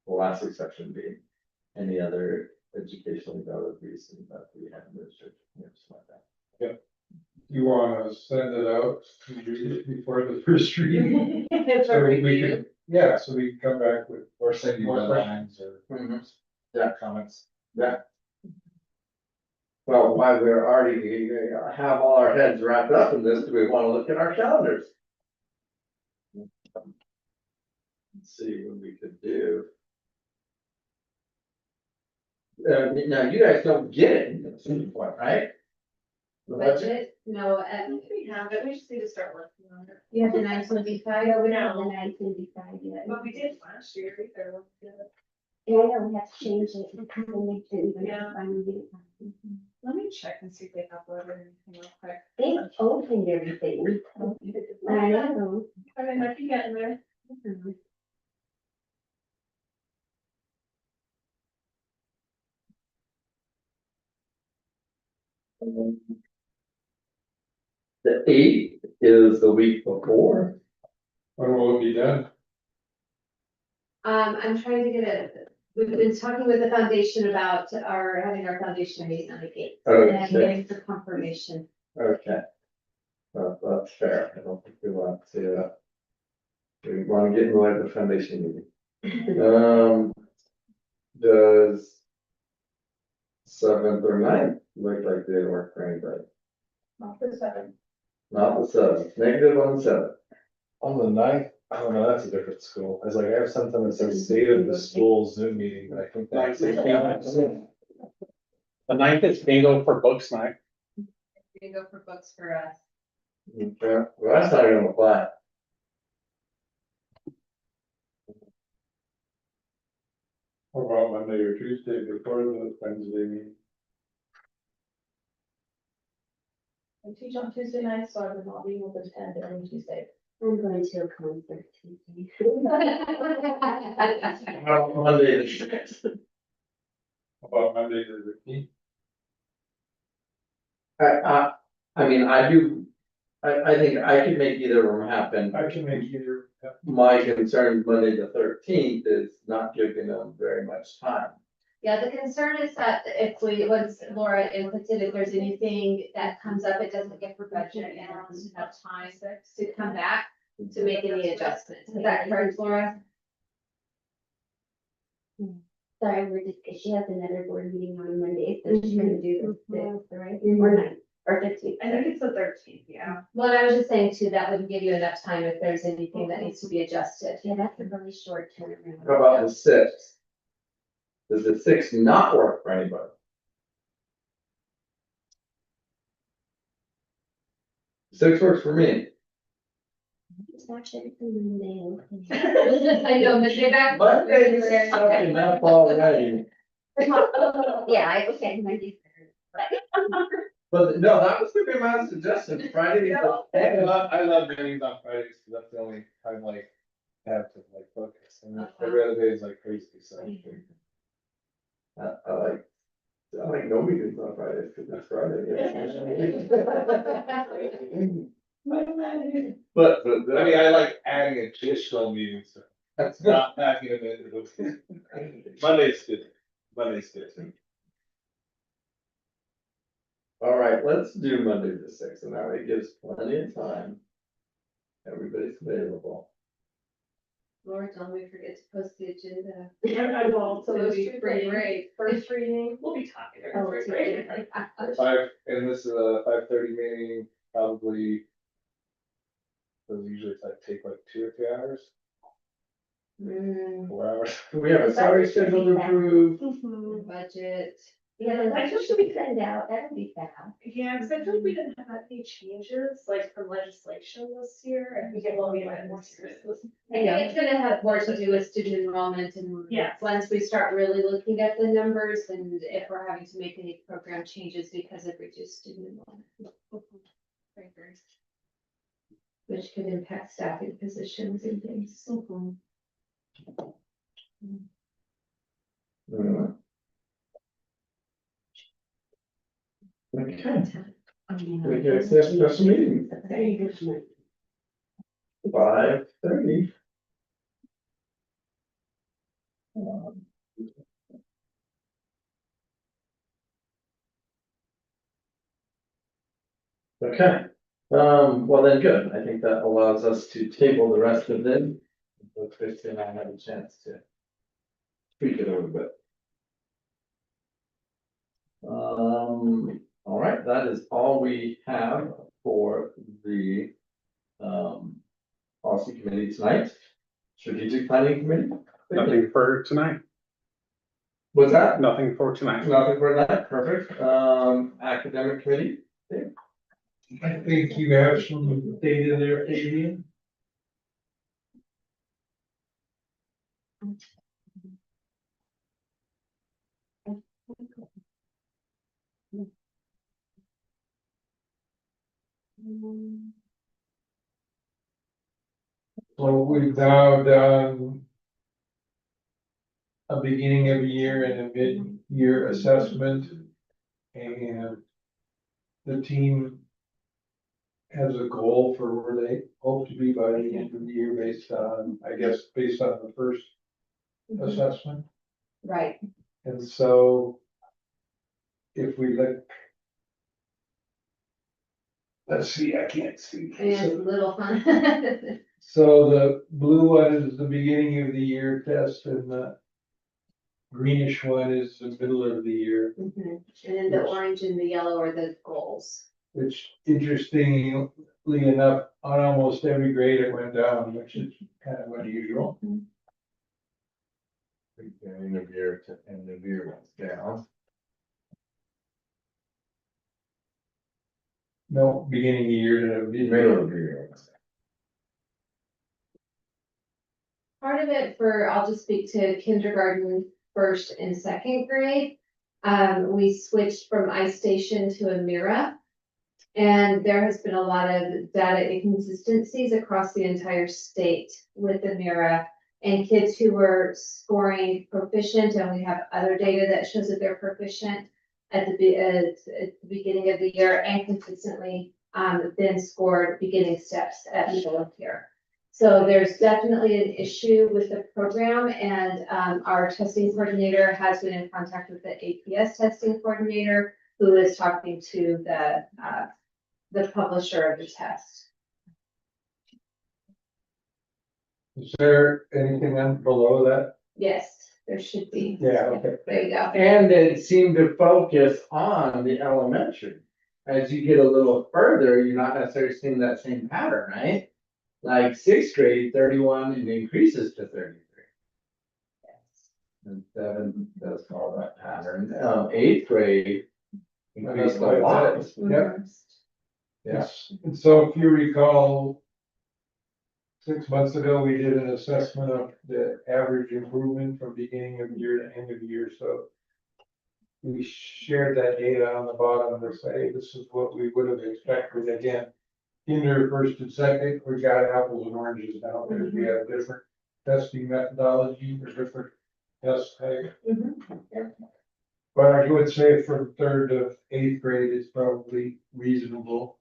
The last exception being any other educationally valid reason that we have in this church, something like that. you wanna send it out to read it before the first reading? So we can, yeah, so we can come back with. Or send you more the questions. lines or Yeah. comments. Yeah. Well, while we're already have all our heads wrapped up in this, do we want to look at our calendars? Let's see what we could do. Now, you guys don't get it at some point, right? The budget? Budget, no, We have it, we just need to start working on it. you have the 975. No, we don't have the 975 yet. But we did last year, either. And I know we have to change it, because they didn't even Yeah. finally get it done. Let me check and see if they uploaded anything real quick. They opened everything. I know. I mean, I can get in there. The 8th is the week before. When will it be done? I'm trying to get it we've been talking with the foundation about having our foundation meeting on the gate. Okay. And waiting for confirmation. Okay. That's fair. I don't think we want to, we want to get in the way of the foundation meeting. Does seventh or ninth look like they work for anybody? Not for 7. Not the seventh, negative on the seventh. On the ninth, I don't know, that's a different school. I was like, I have something that says state of the school Zoom meeting, but I think that's. The 9th is bingo for books night. We go for books for us. Okay, well, that's not gonna apply. What about Monday or Tuesday before the Wednesday meeting? I teach on Tuesday nights, so I would not be able to attend every Tuesday. I'm going to a concert Tuesday. Monday the sixth. About Monday the 15th? I mean, I think I could make either of them happen. I can make either. My concern Monday the 13th is not giving them very much time. Yeah, the concern is that if once Laura inputs it, if there's anything that comes up, it doesn't get for budget and doesn't have time to come back to make any adjustments. Is that correct, Laura? Sorry, she has another board meeting on Monday, so she's gonna do the 6th, right? Or 9th, or 15th. I think it's the 13th, yeah. Well, I was just saying too, that wouldn't give you enough time if there's anything that needs to be adjusted. Yeah, that's a really short turnaround. How about the sixth? Does the sixth not work for anybody? Six works for me. It's actually Monday. Okay. I know, but they're back. Monday is sucking up already. Yeah, I okay, Monday. But no, that was gonna be my suggestion, Friday. I love meetings on Fridays, because that's the only time like I have to like focus, and then every other day is like crazy, so. I like no meetings on Fridays, because it's Friday. But, I mean, I like adding additional meetings, so that's not packing them into the. Monday's good, Monday's good. all right, let's do Monday the sixth, and that way it gives plenty of time. Everybody's available. Laura, don't we forget to post the agenda. I will, So those two pretty great. First reading, we'll be talking. during Oh, first it's reading. And this is a 5:30 meeting, probably. Those usually take like 2 or 3 hours, 4 hours. We have a salary schedule to approve. Budget. Yeah, I should be sent out, that would be fast. Yeah, because I feel like we didn't have any changes, like from legislation this year, I think it will be like more serious. I think it's gonna have more to do with student enrollment and Yes. once we start really looking at the numbers and if we're having to make any program changes because of reduced student enrollment. Which could impact staffing positions and things. Okay, we can accept special meeting, Very good night. 5:30. Okay, well then, good, I think that allows us to table the rest of them. So Christy and I have a chance to tweak it a little bit. All right, that is all we have for the policy committee tonight. Strategic planning committee? Nothing for tonight. What's that? Nothing for tonight. Nothing for that, perfect. Academic committee? I think you have some data there, Adrian. So we've now done a beginning of year and a mid-year assessment. And the team has a goal for where they hope to be by the end of the year based on, I guess, based on the first assessment. Right, And so if we look. Let's see, I can't see. and it's a little fun. So the blue one is the beginning of the year test and the greenish one is the middle of the year, Mhm. And then the orange and the yellow are the goals. which interestingly enough, on almost every grade it went down, which is kind of unusual. Beginning of year to end of year was down. No, beginning of the year to Middle of the year was down. Part of it for, I'll just speak to kindergarten, first and second grade. We switched from iStation to Amira. And there has been a lot of data inconsistencies across the entire state with Amira. And kids who were scoring proficient, and we have other data that shows that they're proficient at the beginning of the year and consistently then scored beginning steps at middle of year. So there's definitely an issue with the program, and our testing coordinator has been in contact with the AKCS testing coordinator, who is talking to the publisher of the test. Is there anything on below that? Yes, there should be. Yeah, okay. There you go. And it seemed to focus on the elementary. As you get a little further, you're not necessarily seeing that same pattern, right? Like sixth grade, 31, and increases to 33. And seventh does follow that pattern. Eighth grade increased a lot. Yep. Yes. And so if you recall, 6 months ago, we did an assessment of the average improvement from beginning of year to end of year, so. We shared that data on the bottom to say, this is what we would have expected. Again, kinder, first and second, we got apples and oranges now, because we have different testing methodology or different test type. But I would say from third to eighth grade is probably reasonable.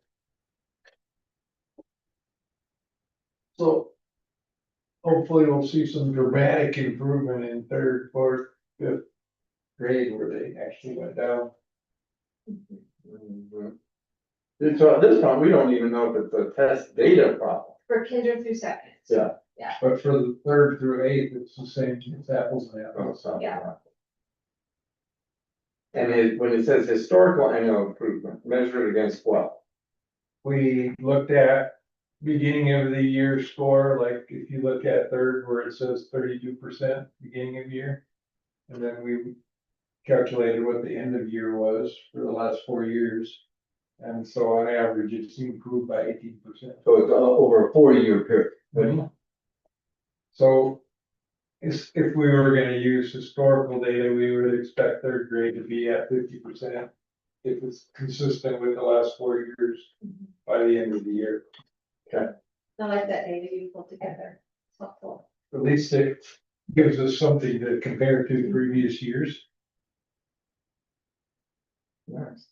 So hopefully we'll see some dramatic improvement in third, fourth, fifth grade where they actually went down. So at this point, we don't even know if it's a test data problem. For kinder through second. Yeah. But for the third through eighth, it's the same, it's apples and apples. Yeah. And when it says historical annual improvement, measured against what? We looked at beginning of the year score, like if you look at third where it says 32% beginning of year. And then we calculated what the end of year was for the last 4 years. And so on average, it's improved by 18%. So it's over a 4-year period. So if we were gonna use historical data, we would expect third grade to be at 50%. If it's consistent with the last 4 years by the end of the year. I like that data you pulled together. It's helpful. At least it gives us something to compare to previous years. Nice.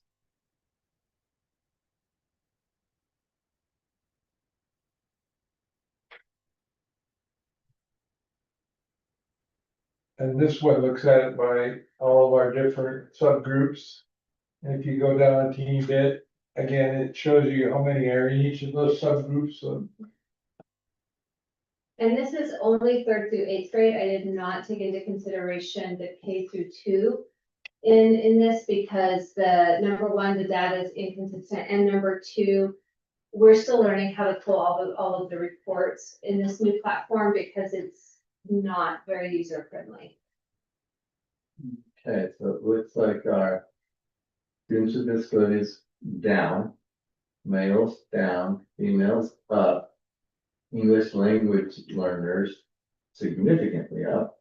And this one looks at it by all of our different subgroups. And if you go down a teeny bit, again, it shows you how many are in each of those subgroups, so. And this is only third through eighth grade. I did not take into consideration the K through 2 in this, because the number one, the data is inconsistent, and number two, we're still learning how to pull all of the reports in this new platform because it's not very user friendly. Okay, so it looks like our students with disabilities down, males down, females up. English language learners significantly up.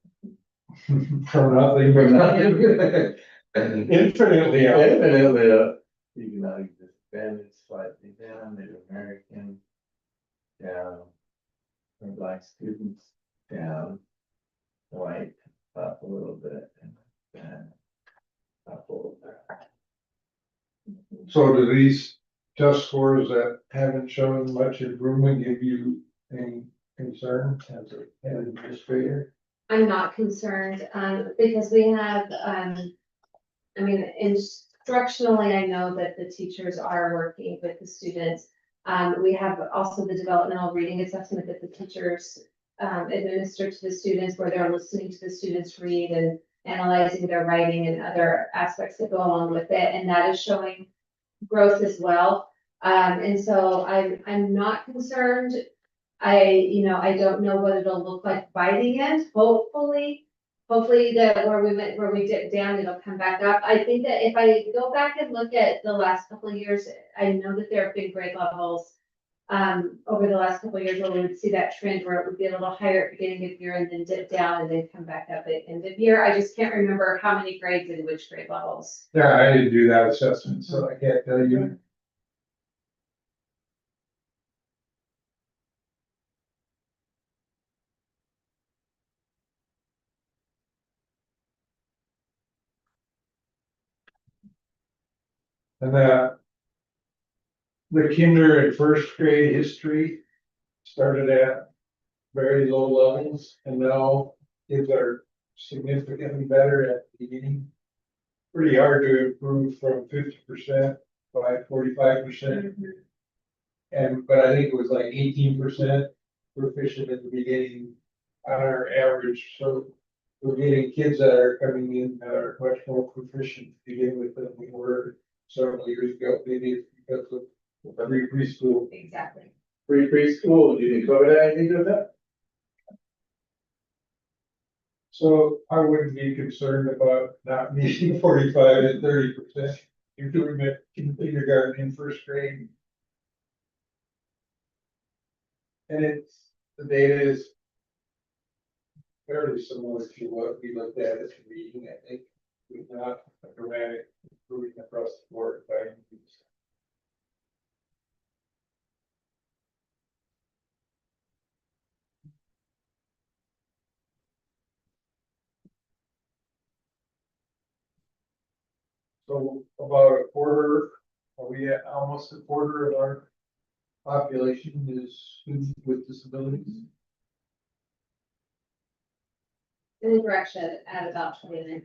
From nothing. From nothing. Infinitely up. Infinitely up. Economic disadvantage slightly down, Native American down, and Black students down, white up a little bit, and then up a little bit. So do these test scores that haven't shown much improvement give you any concern as an administrator? I'm not concerned, because we have, I mean, instructionally, I know that the teachers are working with the students. We have also the developmental reading assessment that the teachers, administer to the students, where they're listening to the students read and analyzing their writing and other aspects that go along with it, and that is showing growth as well. And so I'm not concerned. I don't know what it'll look like by the end, hopefully that where we dipped down, it'll come back up. I think that if I go back and look at the last couple of years, I know that there have been grade levels over the last couple of years where we would see that trend where it would be a little higher at beginning of year and then dip down and then come back up at end of year. I just can't remember how many grades and which grade levels. Yeah, I didn't do that assessment, so I can't tell you. And the kinder and first grade history started at very low levels, and now kids are significantly better at the beginning. Pretty hard to improve from 50% by 45%. But I think it was like 18% proficient at the beginning on our average, so we're getting kids that are coming in that are much more proficient to begin with than we were several years ago, maybe it's because of preschool. Exactly. Free preschool, do you think COVID had anything to do with that? So I wouldn't be concerned about not meeting 45 and 30% improvement in kindergarten and first grade. And the data is fairly similar to what we looked at as reading, I think, with not a dramatic improvement across the board by any means. So about a quarter, are we at almost a quarter of our population is students with disabilities? In the direction at about 29%.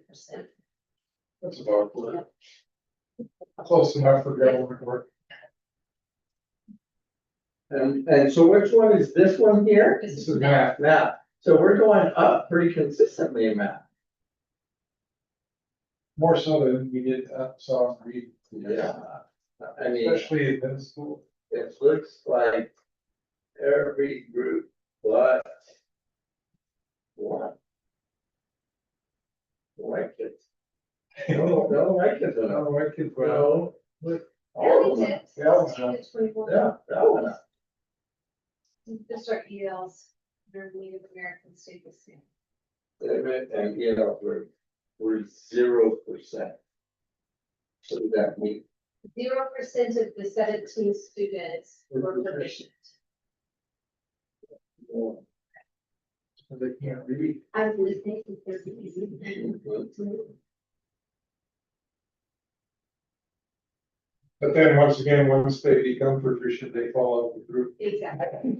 That's about a quarter. Close enough for government work. And so which one is this one here? This is math. Math. So we're going up pretty consistently in math. More so than we did saw and read. Yeah. I mean, Especially in middle school. it looks like every group but one. White kids. No, white kids are not. No, I could, No. Yeah, we did. Yeah, it was, It's 24. Yeah, that one. Just our ELs, they're Native American state the same. And you know, we're 0%. So that means 0% of the 17 students were proficient. they can't read. I was listening to this. But then once again, once they become proficient, they fall out of the group. Exactly.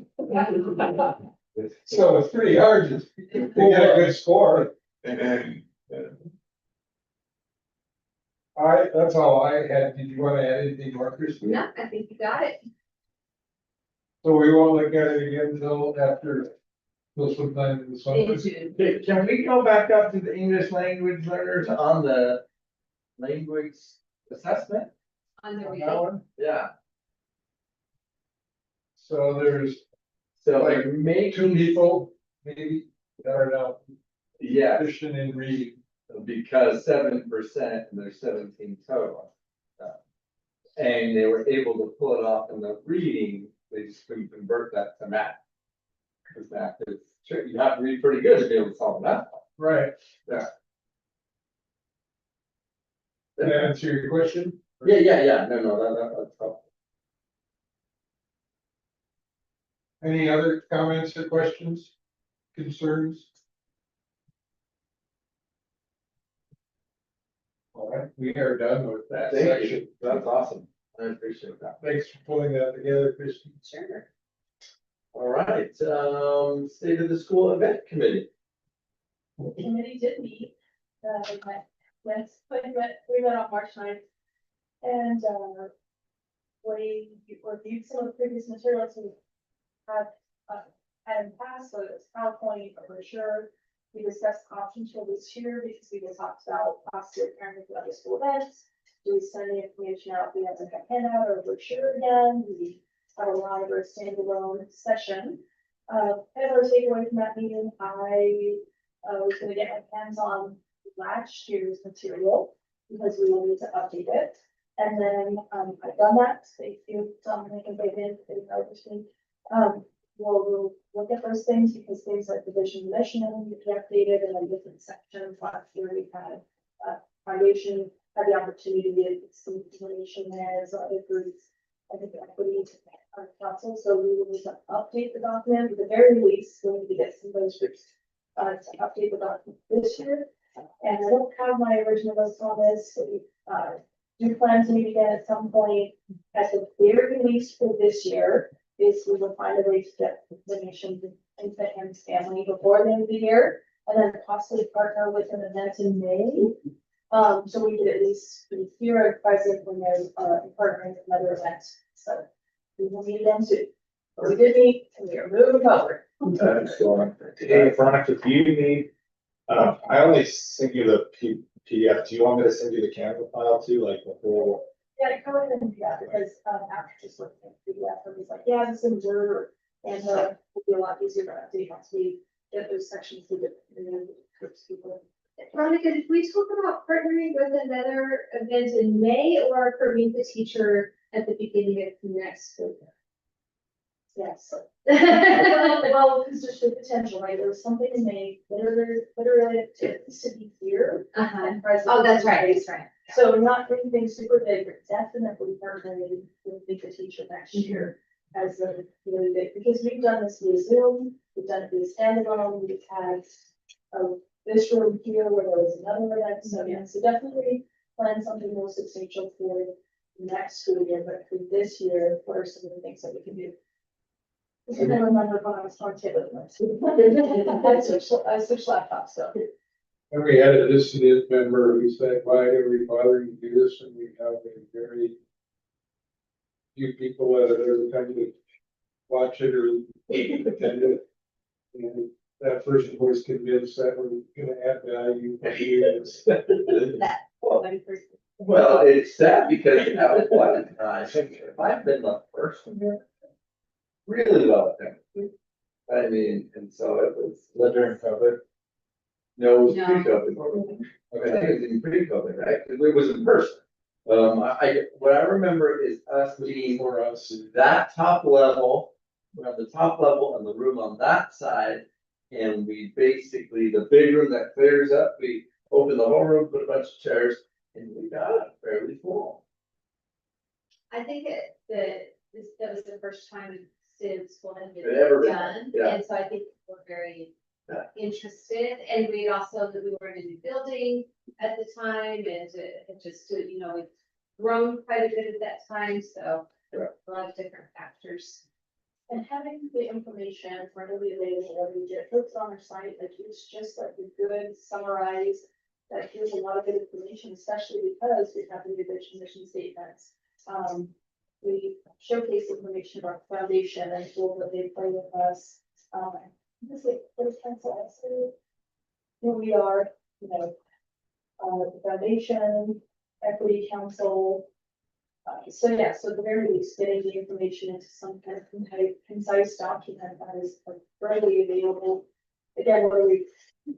So it's pretty hard to get a good score. That's all I had. Did you want to add anything more, Christine? No, I think you got it. So we won't look at it again until after, till sometime in the summer. In June. Okay, can we go back up to the English language learners on the language assessment? On the On reading. that one? Yeah, So there's so like like maybe. two people, maybe, that are now Yeah, proficient in reading. because 7% and there's 17 total. And they were able to pull it off in the reading, they just couldn't convert that to math. Because math is, sure, you have to read pretty good to be able to solve that. Right. Yeah. Did that answer your question? Yeah, no, that's helpful. Any other comments or questions, concerns? All right, we are done with that Thank section. you, that's awesome, I appreciate that. Thanks for pulling that together, Christie. Sure. All right, state of the school event committee. committee did meet, we met on March 9th. And, we reviewed some of the previous materials we had, had in the past, whether it's PowerPoint or brochure. We discussed options for this year because we just talked about last year preparing for other school events. Do we send the information out via like a handout or a brochure again? We had a live or standalone session. Kind of our takeaway from that meeting, I was gonna get my hands on last year's material because we will need to update it. And then, I've done that, thank you, Dominic and David, we'll look at those things because things like the vision mission need to be updated and then different sections. Last year we had, foundation, had the opportunity to get some information there, so other groups, I think equity council, so we will need to update the document, at the very least, we need to get some of those groups to update the document this year. And I don't have my original list on this, so we, do plan to meet again at some point, at the very least for this year, is we will find a way to get donations into his family before the end of the year, and then possibly partner with an event in May. So we could at least be here at present when there's partnering with another event, so we will meet again soon. But we did meet, and we are moving forward. Excellent. Hey, Veronica, do you need, I only sent you the PDF. Do you want me to send you the Canva file too, like the whole? Yeah, come in and do that, because after just looking at the PDF, everybody's like, yeah, this is Word, and it'll be a lot easier to update once we get those sections through the groups people. Veronica, did we talk about partnering with another event in May or for Meet the Teacher at the beginning of next school year? Yes. Well, it's just the potential, right? There was something in May, literally to be here. Uh-huh. And present. Oh, that's right. So not anything super big, but definitely partnering with Meet the Teacher next year as a really big, because we've done this via Zoom, we've done it via standalone, we've had this room here where there was another event, so yeah, so definitely plan something more substantial for next school year, but for this year, what are some of the things that we can do? I don't remember when I was on table. I switched laptops, so. And we had a dissident member who said, why are we bothering to do this? And we have a very few people that are kind of watch it or attend it. And that person was convinced that we're gonna add value. Well, it's sad because that was what, I think if I've been the first one here, really well attended. I mean, and so it was. During COVID. No, it was No. pre-COVID. I think it was in pre-COVID, right? 'Cause it was in person. What I remember is us being For us, that top level, we're on the top level and the room on that side. And we basically, the big room that clears up, we open the whole room, put a bunch of chairs, and we got it fairly full. I think that was the first time since school had been It ever been done, yeah. and so I think we're very Yeah. interested, and we also, that we were in a new building at the time, and it just, you know, we've grown quite a bit at that time, so Yeah. a lot of different factors. And having the information readily available, we get folks on our site, like it's just like a good summarize. That gives a lot of good information, especially because we have the vision mission statements. We showcase information about the foundation and tools that they play with us. This is what is council, who we are, you know, the foundation, equity council. So yeah, so at the very least, getting the information into some kind of concise document that is readily available. Again, where we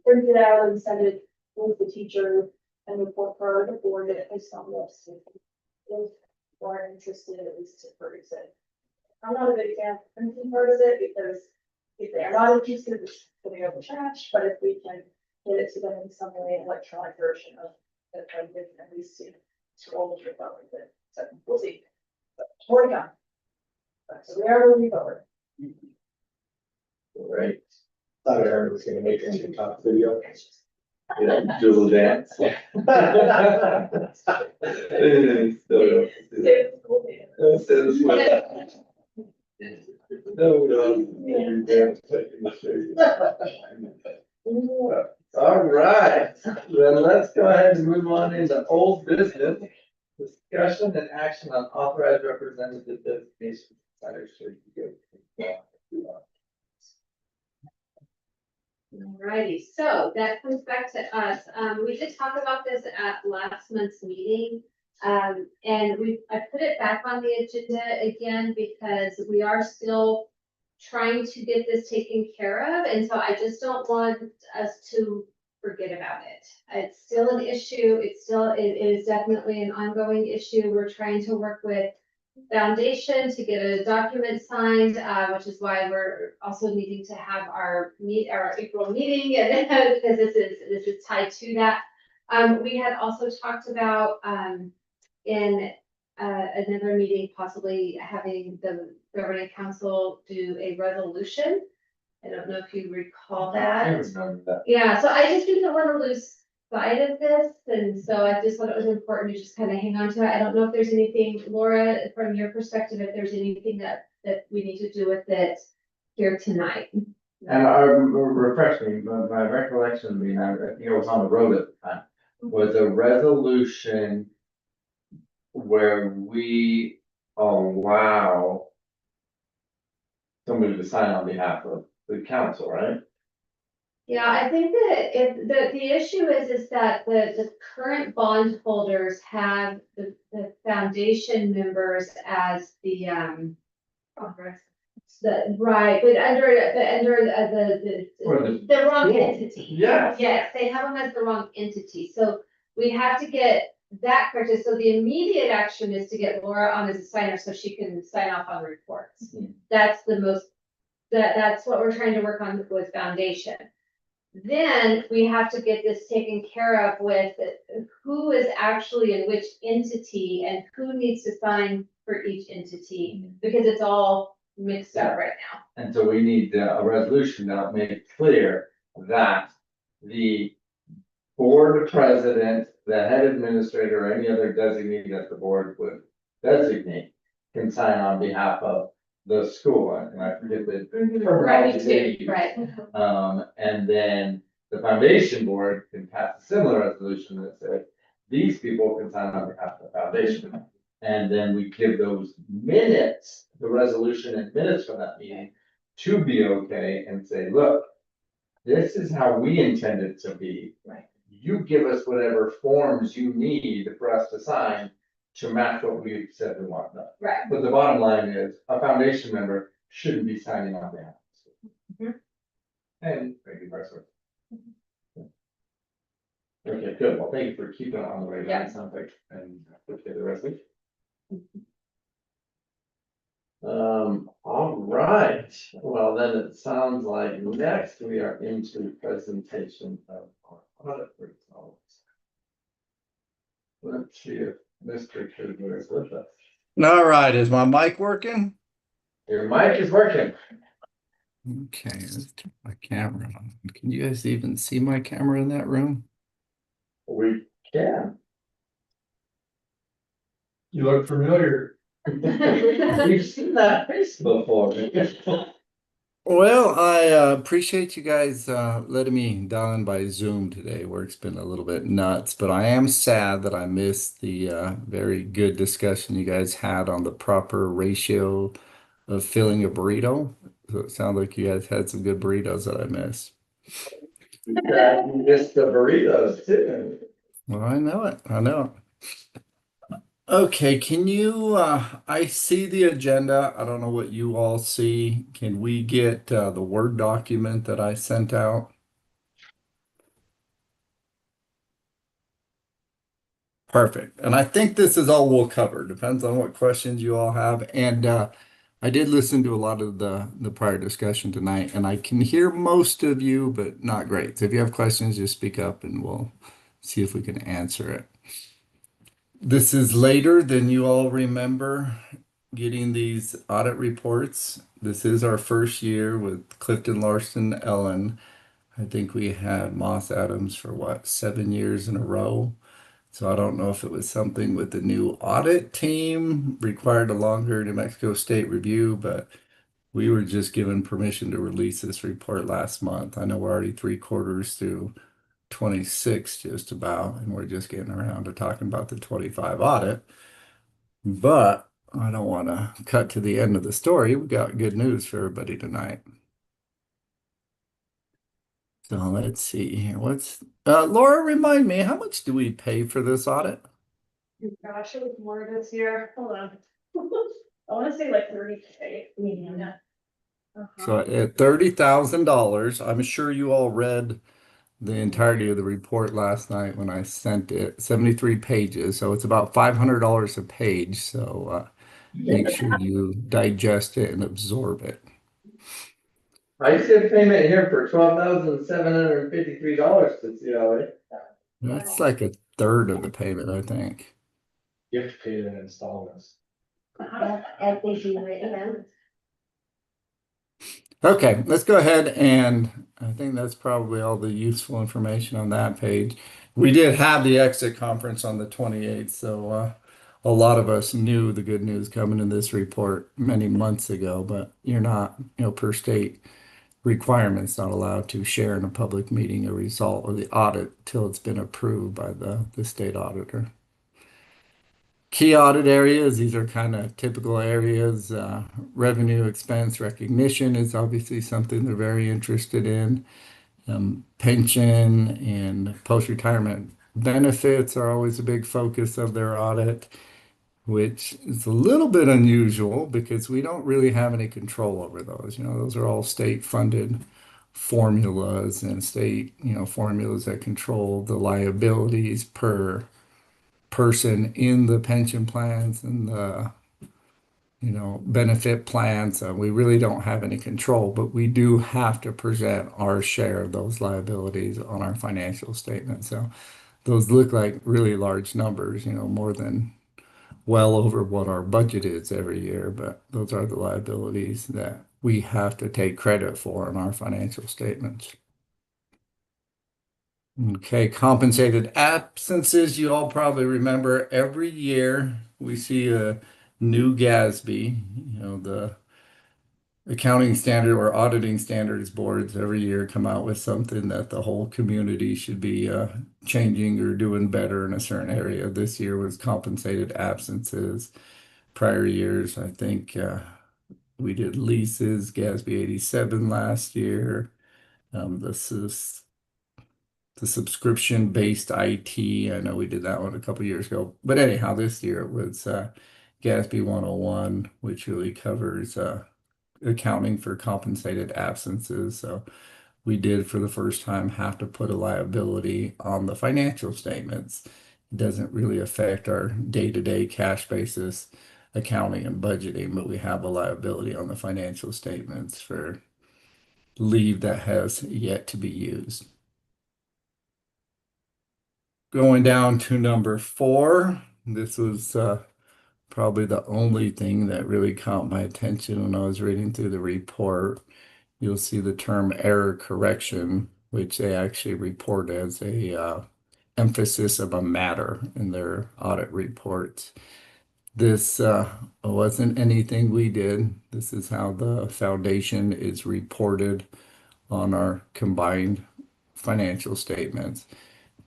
print it out and send it with the teacher and report card or board it based on this. If we're interested, at least to peruse it. I'm not a big fan of printing part of it because if they are not interested, it's going over trash, but if we can get it to them in some way, electronic version of the code, at least to scroll through with it. So we'll see. But more to come. So we are moving forward. Right. Thought I heard it was gonna make it into a top video. Yeah, do a little dance. Stay with school data. No, no. Yeah. All right, then let's go ahead and move on into old business. Discussion and action on authorized representative designation. Alrighty, so that comes back to us. We did talk about this at last month's meeting. And I put it back on the agenda again because we are still trying to get this taken care of. And so I just don't want us to forget about it. It's still an issue. It is definitely an ongoing issue. We're trying to work with foundation to get a document signed, which is why we're also needing to have our April meeting, and because this is tied to that. We had also talked about in another meeting, possibly having the governing council do a resolution. I don't know if you recall I that. remember that. Yeah, so I just didn't want to lose sight of this, and so I just thought it was important to just kind of hang on to it. I don't know if there's anything, Laura, from your perspective, if there's anything that we need to do with it here tonight. And refresh me, my recollection, I mean, I think I was on the road at the time, was a resolution where we allow somebody to sign on behalf of the council, right? Yeah, I think that if the issue is that the current bond holders have the foundation members as the right, but under the wrong entity. Yes. Yes, they have them as the wrong entity, so we have to get that corrected. So the immediate action is to get Laura on as a signer so she can sign off on reports. That's the most, that's what we're trying to work on with foundation. Then we have to get this taken care of with who is actually in which entity and who needs to sign for each entity, because it's all mixed up right now. And so we need a resolution that make it clear that the board president, the head administrator, or any other designee that the board would designate can sign on behalf of the school, and I forget the terminology they use. Right. And then the foundation board can pass a similar resolution that says, these people can sign on behalf of the foundation. And then we give those minutes, the resolution and minutes from that meeting to be okay and say, look, this is how we intend it to be. Right. You give us whatever forms you need for us to sign to match what we said we want done. Right. But the bottom line is, a foundation member shouldn't be signing on behalf of the school. And maybe vice versa. Okay, good. Well, thank you for keeping it on the right Yeah. line, sounds like, and let's get the resolution. All right, well, then it sounds like next we are into presentation of our audit results. Let's see if Mr. Kruger is with us. All right, is my mic working? Your mic is working. Okay, let's turn my camera on. Can you guys even see my camera in that room? We can. You look familiar. We've seen that face before. Well, I appreciate you guys letting me dial in by Zoom today. Work's been a little bit nuts, but I am sad that I missed the very good discussion you guys had on the proper ratio of filling a burrito. So it sounds like you guys had some good burritos that I missed. Yeah, you missed the burritos too. Well, I know it. I know it. Okay, can you, I see the agenda. I don't know what you all see. Can we get the Word document that I sent out? Perfect. And I think this is all we'll cover. Depends on what questions you all have. And I did listen to a lot of the prior discussion tonight, and I can hear most of you, but not great. So if you have questions, just speak up and we'll see if we can answer it. This is later than you all remember getting these audit reports. This is our first year with Clifton Larson Ellen. I think we had Moss Adams for what, 7 years in a row. So I don't know if it was something with the new audit team required a longer New Mexico State review, but we were just given permission to release this report last month. I know we're already 3/4 through 26 just about, and we're just getting around to talking about the 25 audit. But I don't want to cut to the end of the story. We got good news for everybody tonight. So let's see here. Laura, remind me, how much do we pay for this audit? Gosh, it was more this year. Hold on. I wanna say like 30K. Yeah. So at $30,000, I'm sure you all read the entirety of the report last night when I sent it, 73 pages. So it's about $500 a page. So make sure you digest it and absorb it. I see a payment here for $12,753 to CLA. That's like a third of the payment, I think. You have to pay it in installments. As they do it, yeah. Okay, let's go ahead, and I think that's probably all the useful information on that page. We did have the exit conference on the 28th, so a lot of us knew the good news coming in this report many months ago, but you're not, per state requirements, not allowed to share in a public meeting a result of the audit till it's been approved by the state auditor. Key audit areas, these are kind of typical areas. Revenue expense recognition is obviously something they're very interested in. Pension and post-retirement benefits are always a big focus of their audit, which is a little bit unusual because we don't really have any control over those. Those are all state-funded formulas and state, formulas that control the liabilities per person in the pension plans and the benefit plans. We really don't have any control, but we do have to present our share of those liabilities on our financial statement. So those look like really large numbers, more than well over what our budget is every year, but those are the liabilities that we have to take credit for in our financial statements. Okay, compensated absences. You all probably remember every year we see a new GASB, the accounting standard or auditing standards boards every year come out with something that the whole community should be changing or doing better in a certain area. This year was compensated absences. Prior years, I think we did leases, GASB 87 last year. This is the subscription-based IT. I know we did that one a couple years ago. But anyhow, this year it was GASB 101, which really covers accounting for compensated absences. So we did for the first time have to put a liability on the financial statements. It doesn't really affect our day-to-day cash basis accounting and budgeting, but we have a liability on the financial statements for leave that has yet to be used. Going down to number 4, this was probably the only thing that really caught my attention when I was reading through the report. You'll see the term error correction, which they actually report as a emphasis of a matter in their audit reports. This wasn't anything we did. This is how the foundation is reported on our combined financial statements.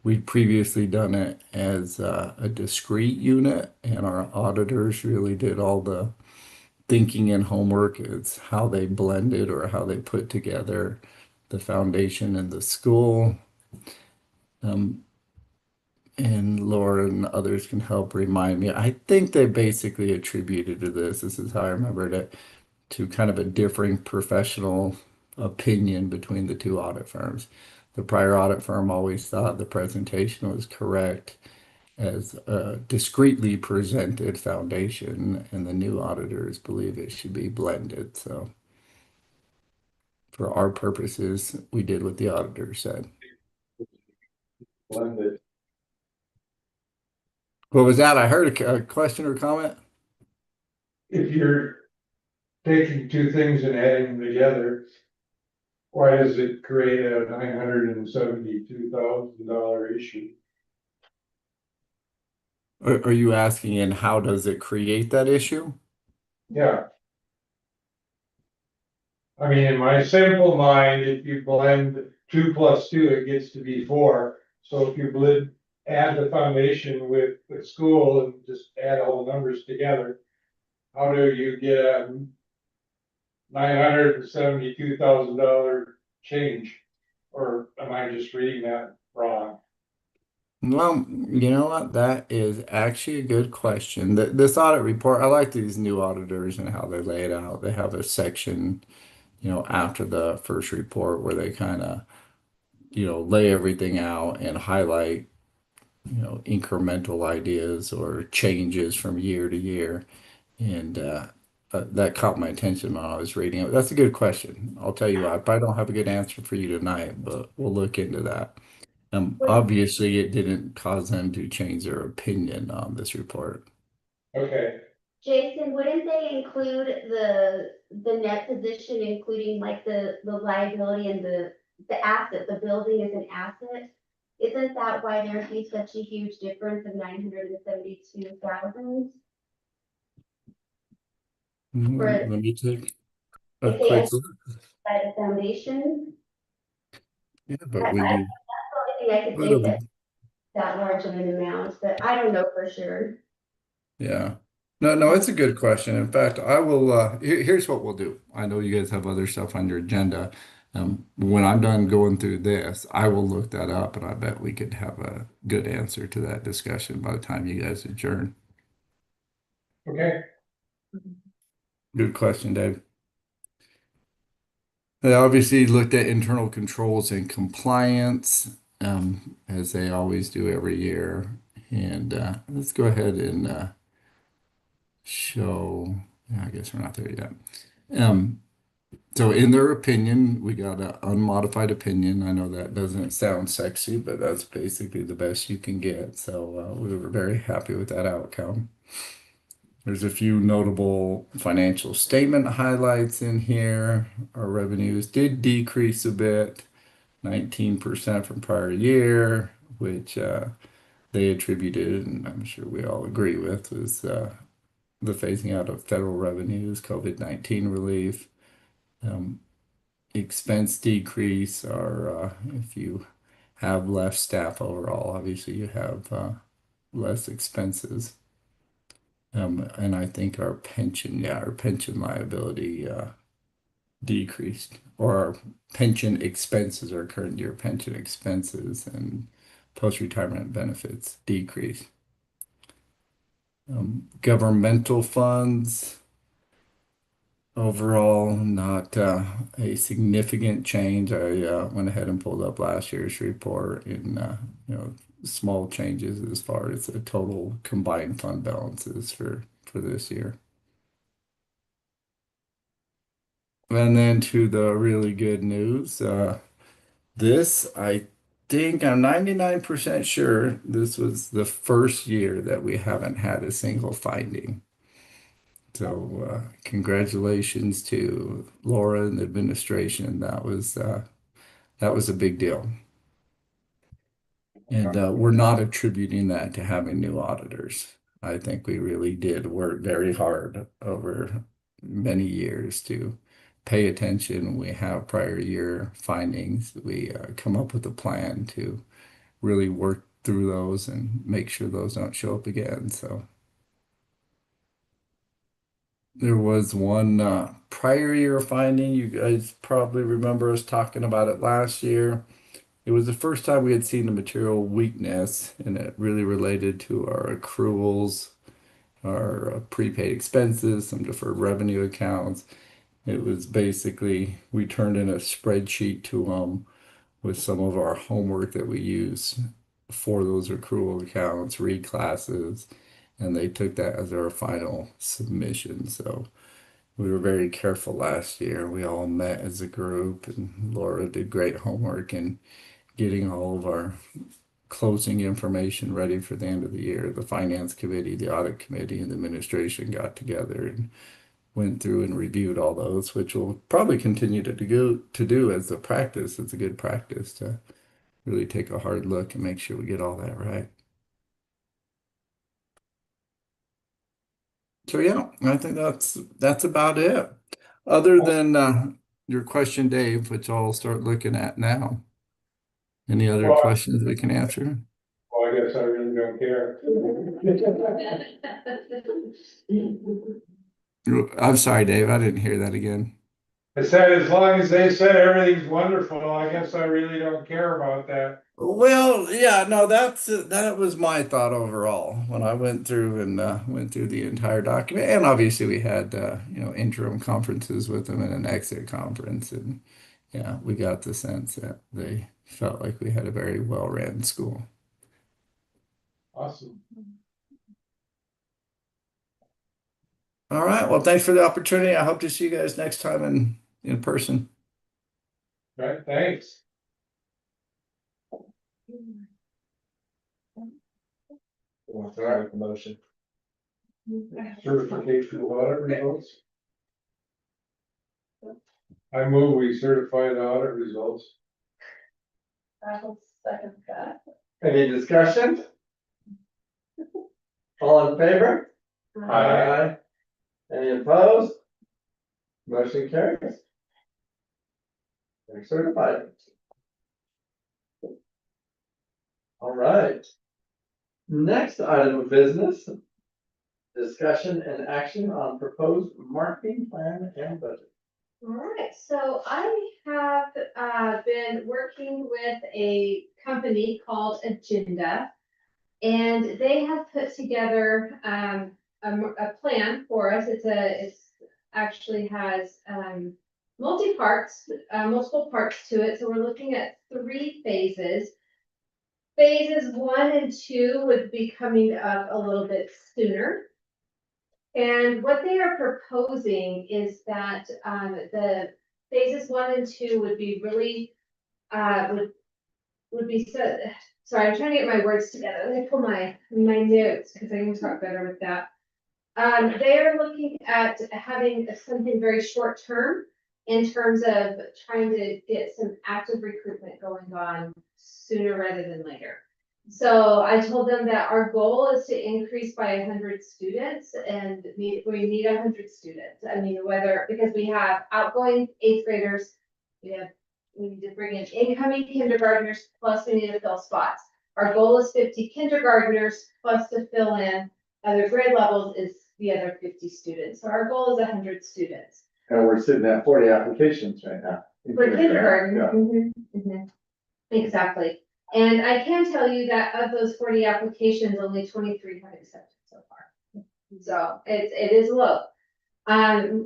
We'd previously done it as a discrete unit, and our auditors really did all the thinking and homework. It's how they blended or how they put together the foundation and the school. And Laura and others can help remind me. I think they basically attributed to this is how I remembered it, to kind of a differing professional opinion between the two audit firms. The prior audit firm always thought the presentation was correct as a discretely presented foundation, and the new auditors believe it should be blended. So for our purposes, we did what the auditor said. Blended. What was that? I heard a question or comment. If you're taking two things and adding them together, why does it create a $972,000 issue? Are you asking, and how does it create that issue? Yeah. I mean, in my simple mind, if you blend 2 plus 2, it gets to be 4. So if you add the foundation with school and just add all the numbers together, how do you get a $972,000 change? Or am I just reading that wrong? Well, you know what? That is actually a good question. This audit report, I like these new auditors and how they lay it out. They have a section, after the first report where they kind of, lay everything out and highlight, incremental ideas or changes from year to year. And that caught my attention when I was reading it. That's a good question. I'll tell you what, I probably don't have a good answer for you tonight, but we'll look into that. Obviously, it didn't cause them to change their opinion on this report. Okay, Jason, wouldn't they include the net position, including like the liability and the asset, the building is an asset? Isn't that why there'd be such a huge difference of 972,000? Let For me take a if they quick identify look. the foundation? Yeah, I, but I, when that's you the only thing I could put think them, that large of an amount, but I don't know for sure. yeah. No, no, it's a good question. In fact, I will, here's what we'll do. I know you guys have other stuff on your agenda. When I'm done going through this, I will look that up and I bet we could have a good answer to that discussion by the time you guys adjourn. okay. Good question, Dave. They obviously looked at internal controls and compliance, as they always do every year. And let's go ahead and show, yeah, I guess we're not there yet. So in their opinion, we got an unmodified opinion. I know that doesn't sound sexy, but that's basically the best you can get. So we were very happy with that outcome. There's a few notable financial statement highlights in here. Our revenues did decrease a bit, 19% from prior year, which they attributed, and I'm sure we all agree with, was the phasing out of federal revenues, COVID-19 relief. Expense decrease are if you have less staff overall, obviously you have less expenses. And I think our pension liability decreased, or our pension expenses, our current year pension expenses and post-retirement benefits decreased. Governmental funds overall, not a significant change. I went ahead and pulled up last year's report and small changes as far as the total combined fund balances for this year. And then to the really good news, this I think I'm 99% sure this was the first year that we haven't had a single finding. So congratulations to Laura and the administration. That was a big deal. And we're not attributing that to having new auditors. I think we really did work very hard over many years to pay attention. We have prior year findings. We come up with a plan to really work through those and make sure those don't show up again. So there was one prior year finding. You guys probably remember us talking about it last year. It was the first time we had seen a material weakness, and it really related to our accruals, our prepaid expenses, some deferred revenue accounts. It was basically, we turned in a spreadsheet to them with some of our homework that we use for those accrual accounts, reclasses, and they took that as our final submission. So we were very careful last year. We all met as a group, and Laura did great homework and getting all of our closing information ready for the end of the year. The finance committee, the audit committee, and the administration got together and went through and reviewed all those, which we'll probably continue to do as a practice. It's a good practice to really take a hard look and make sure we get all that right. So yeah, I think that's about it. Other than your question, Dave, which I'll start looking at now. Any other Well- questions we can answer? Well, I guess I really don't care. I'm sorry, Dave, I didn't hear that again. I said, as long as they said everything's wonderful, I guess I really don't care about that. Well, yeah, no, that was my thought overall when I went through and went through the entire document. And obviously we had interim conferences with them and an exit conference, and yeah, we got the sense that they felt like we had a very well-ran school. Awesome. All right, well, thanks for the opportunity. I hope to see you guys next time in person. Right, thanks. Want to make the motion? Certification of audit results. I move we certify the audit results. I will second that. Any discussion? All in favor? Aye. Any opposed? Motion carries. They're certified. All right. Next item of business. Discussion and action on proposed marketing plan and budget. All right, so I have been working with a company called Agenda, and they have put together a plan for us. It's actually has multiple parts to it. So we're looking at 3 phases. Phases 1 and 2 would be coming up a little bit sooner. And what they are proposing is that the phases 1 and 2 would be really would be so. Sorry, I'm trying to get my words together. Let me pull my notes because I can talk better with that. They are looking at having something very short term in terms of trying to get some active recruitment going on sooner rather than later. So I told them that our goal is to increase by 100 students, and we need 100 students. I mean, because we have outgoing 8th graders, we need to bring in incoming kindergartners, plus we need to fill spots. Our goal is 50 kindergartners, plus to fill in other grade levels is the other 50 students. So our goal is 100 students. And we're sitting at 40 applications right now. For kindergarten. Yeah. Exactly. And I can tell you that of those 40 applications, only 23 have accepted so far. So it is low.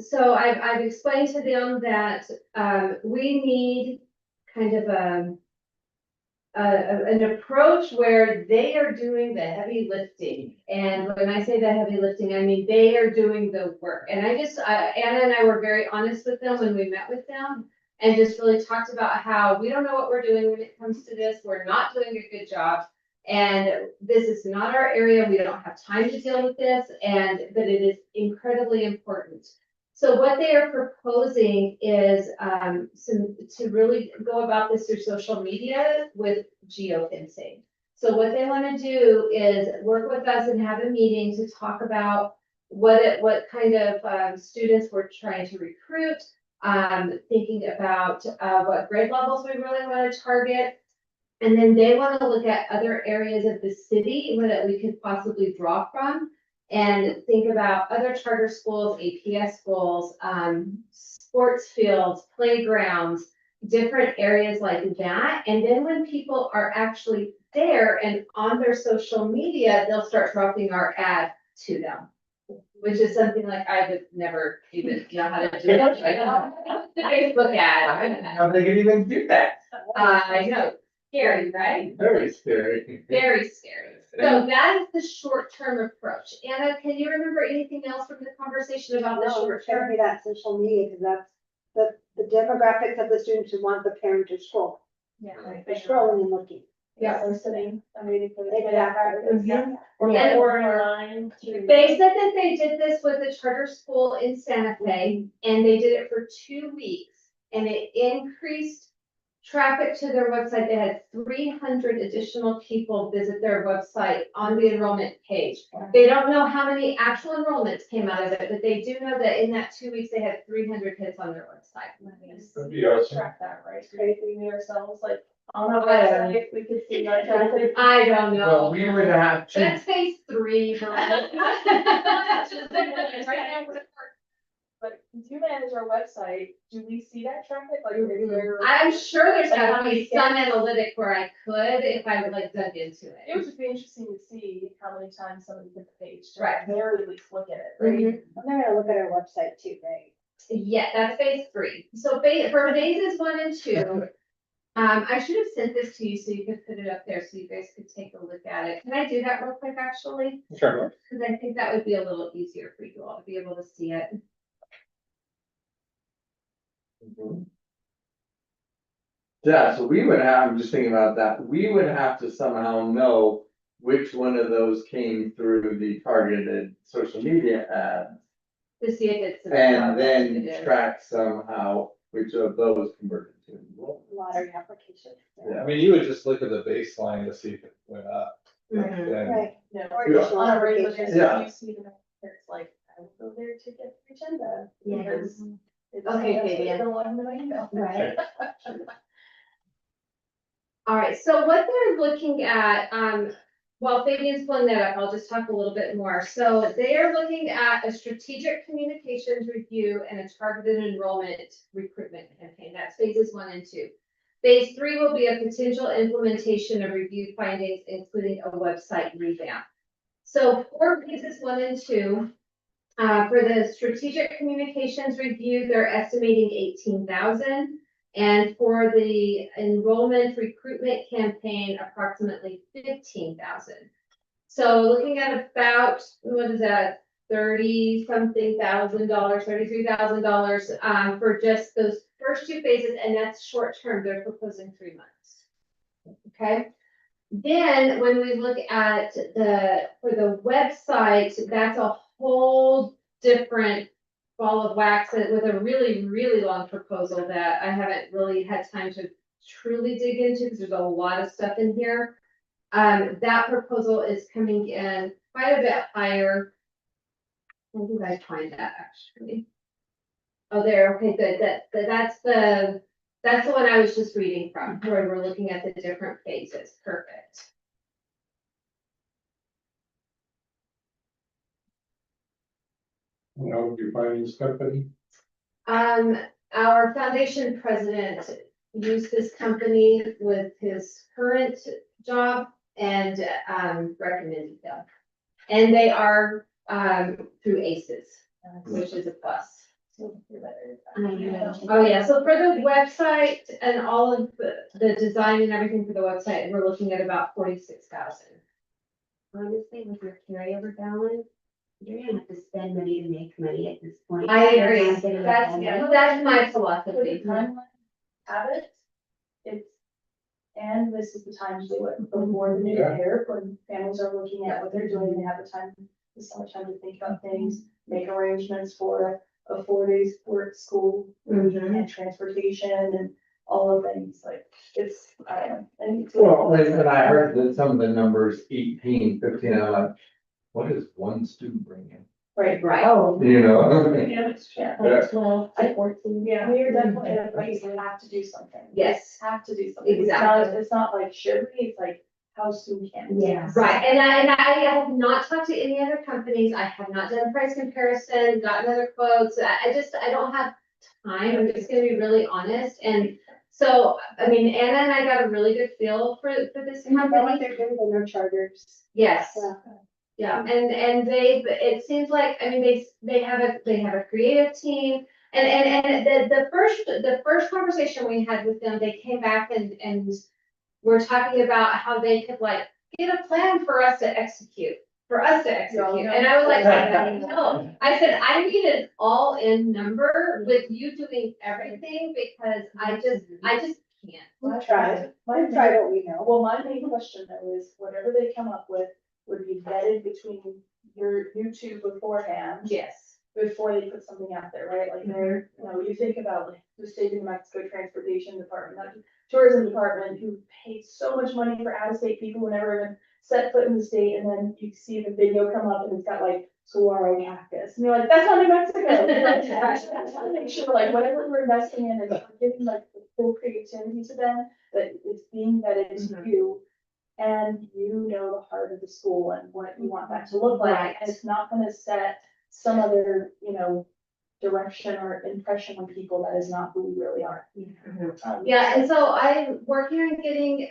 So I've explained to them that we need kind of an approach where they are doing the heavy lifting. And when I say the heavy lifting, I mean they are doing the work. And Anna and I were very honest with them when we met with them, and just really talked about how we don't know what we're doing when it comes to this. We're not doing a good job. And this is not our area. We don't have time to deal with this, but it is incredibly important. So what they are proposing is to really go about this through social media with geofencing. So what they want to do is work with us and have a meeting to talk about what kind of students we're trying to recruit, thinking about what grade levels we really want to target. And then they want to look at other areas of the city that we could possibly draw from and think about other charter schools, AKCS schools, sports fields, playgrounds, different areas like that. And then when people are actually there and on their social media, they'll start dropping our ad to them, which is something like I would never even know how to do it. The Facebook ad. How they can even do that? I know, scary, right? Very scary. Very scary. So that is the short-term approach. Anna, can you remember anything else from the conversation about the No, short it's gonna be term? that social media, because that's the demographics of the students who want the parent to scroll. Yeah. They're scrolling and looking. Yeah, we're sitting, I'm waiting for the. Exactly. Or And- borderline. They said that they did this with a charter school in Santa Fe, and they did it for 2 weeks, and it increased traffic to their website. They had 300 additional people visit their website on the enrollment page. They don't know how many actual enrollments came out of it, but they do know that in that 2 weeks, they had 300 hits on their website. That'd be awesome. Track that, right? Crazy ourselves, like, On our website, we could see our traffic. I don't know. Well, we would have to, That's phase 3. But if you manage our website, do we see that traffic? Like, maybe there. I'm sure there's Like, how gotta many be some scans? analytic where I could, if I would like dug into It it. would just be interesting to see how many times somebody hit the page. to Right. at very least look at it, right? Mhm. I'm gonna look at our website too, right? Yeah, that's phase 3. So for phases 1 and 2, I should have sent this to you so you could put it up there so you guys could take a look at it. Can I do that real quick, actually? Sure. Because I think that would be a little easier for you all to be able to see it. Yeah, so we would have, I'm just thinking about that, we would have to somehow know which one of those came through the targeted social media ads. To see if it's. And then track somehow which of those converted to. Lottery application. Yeah. I mean, you would just look at the baseline to see if it went up. Mhm. Then Right. No, Or Yeah. additional on a regular applications. basis, Yeah. you see the, it's like, I will go there to get the agenda. Yeah. Because it's Okay, that's Katie, yeah. the one that I know. Right. All right, so what they're looking at, while Fabian's pulling that up, I'll just talk a little bit more. So they are looking at a strategic communications review and a targeted enrollment recruitment campaign. That's phases 1 and 2. Phase 3 will be a potential implementation of review findings, including a website revamp. So for phases 1 and 2, for the strategic communications review, they're estimating 18,000. And for the enrollment recruitment campaign, approximately 15,000. So looking at about, what is that, $30-something thousand, $33,000 for just those first 2 phases, and that's short term. They're proposing 3 months. Okay. Then when we look at for the website, that's a whole different ball of wax with a really, really long proposal that I haven't really had time to truly dig into because there's a lot of stuff in here. That proposal is coming in quite a bit higher. Where did I find that actually? Oh, there, okay, good. That's the one I was just reading from, where we're looking at the different phases. Perfect. How would you find this company? Our foundation president used this company with his current job and, recommended them. And they are, through ACES, which is a plus. I know. Oh, yeah, so for the website and all of the design and everything for the website, we're looking at about 46,000. Honestly, with your carryover balance, you're gonna have to spend money to make money at this point. I agree. You're not getting That's, ahead. that's my For philosophy. the timeline, have it. It's, and this is the time to do it before the new year, when families are looking at what they're doing, they have the time, this much time to think about things, make arrangements for a 4 days work school and transportation and all of things, like, it's, I don't know. I think it's- Well, and I heard that some of the numbers 18, 15, I'm like, what does one student bring in? Right, Right. oh, You know? Yeah, Yeah. 12 to 14, Yeah. we're definitely at a place we have to do something. Yes. Have to do something. Exactly. It's not like should we, it's like, how soon can we? Yeah. Right, and I have not talked to any other companies, I have not done price comparison, gotten other quotes, I don't have time, I'm just gonna be really honest, and so, I mean, Anna and I got a really good feel for this I like company. they're doing the no chargers. Yes, Yeah. yeah, and it seems like, I mean, they have a creative team, and the first conversation we had with them, they came back and we're talking about how they could like get a plan for us to execute. And I was like, no, I said, I need an all-in number with you doing everything because I just can't. We've tried, we've tried what we know. Well, my main question though is whatever they come up with would be vetted between you two beforehand. Yes. Before they put something out there, right? Like they're, you know, you think about like the state of New Mexico Transportation Department, not Tourism Department, who pays so much money for out-of-state people who never even set foot in the state, and then you see the video come up and it's got like saguaro cactus, and you're like, that's not New Mexico. I just want to make sure like whatever we're investing in is we're giving like the full creativity to them, that it's being vetted to you. And you know the heart of the school and what you want that to look like, Right. and it's not gonna set some other, direction or impression on people that is not who we really are. Yeah, and so I'm working on getting,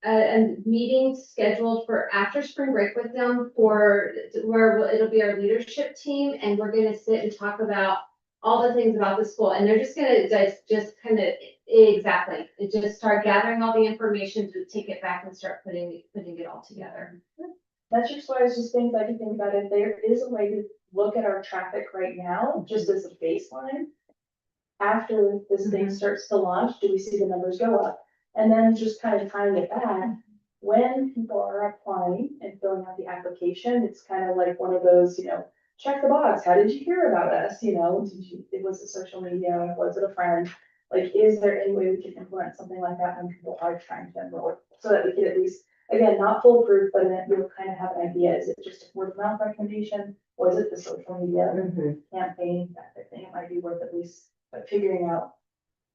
a meeting scheduled for after spring break with them for, where it'll be our leadership team, and we're gonna sit and talk about all the things about the school, and they're just gonna just kind of, exactly, just start gathering all the information to take it back and start putting it all together. That's just why it's just things I can think about, if there is a way to look at our traffic right now, just as a baseline. After this thing starts to launch, do we see the numbers go up? And then just kind of tying it back, when people are applying and filling out the application, it's kind of like one of those, check the box, how did you hear about us, was it social media, was it a friend? Like, is there any way we can implement something like that when people are trying to enroll, so that we can at least, again, not foolproof, but then you'll kind of have an idea, is it just a word of mouth recommendation? Was it the social media campaign, that type of thing, it might be worth at least figuring out,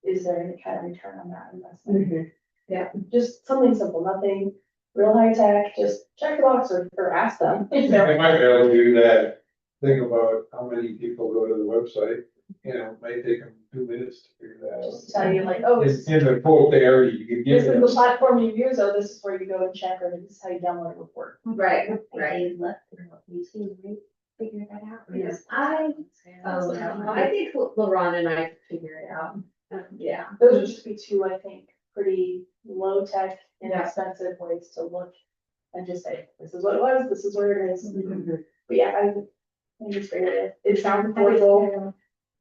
is there any kind of return on that investment? Yeah, just something simple, nothing real high tech, just check the box or ask them. I might be able to do that, think about how many people go to the website, it might take them 2 minutes to figure that out. Just tell you like, oh, It's in the quote there, you can give this is the them. platform you use, oh, this is where you go and check, or this is how you download a report. Right, They left their YouTube, right? Figure that out. Yes, I think LaRon and I could figure it out. Yeah. Those would just be two, I think, pretty low tech, inexpensive ways to look and just say, this is what it was, this is where it is. But yeah, I think it's great. It sounds affordable,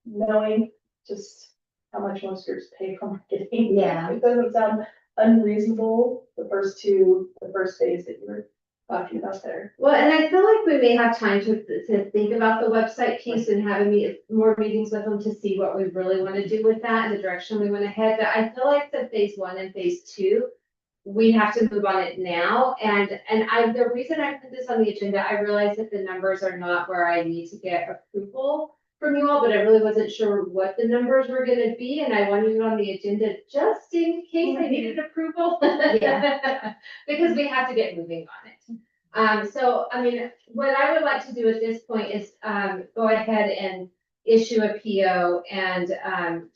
knowing just how much most groups pay for marketing. Yeah. It doesn't sound unreasonable, the first phase that you were talking about there. Well, and I feel like we may have time to think about the website piece and having more meetings with them to see what we really want to do with that and the direction we want to head. But I feel like the phase 1 and phase 2, we have to move on it now. And the reason I put this on the agenda, I realize that the numbers are not where I need to get approval from you all, but I really wasn't sure what the numbers were gonna be, and I wanted it on the agenda just in case I needed approval. Yeah. Because we have to get moving on it. So, I mean, what I would like to do at this point is, go ahead and issue a PO and,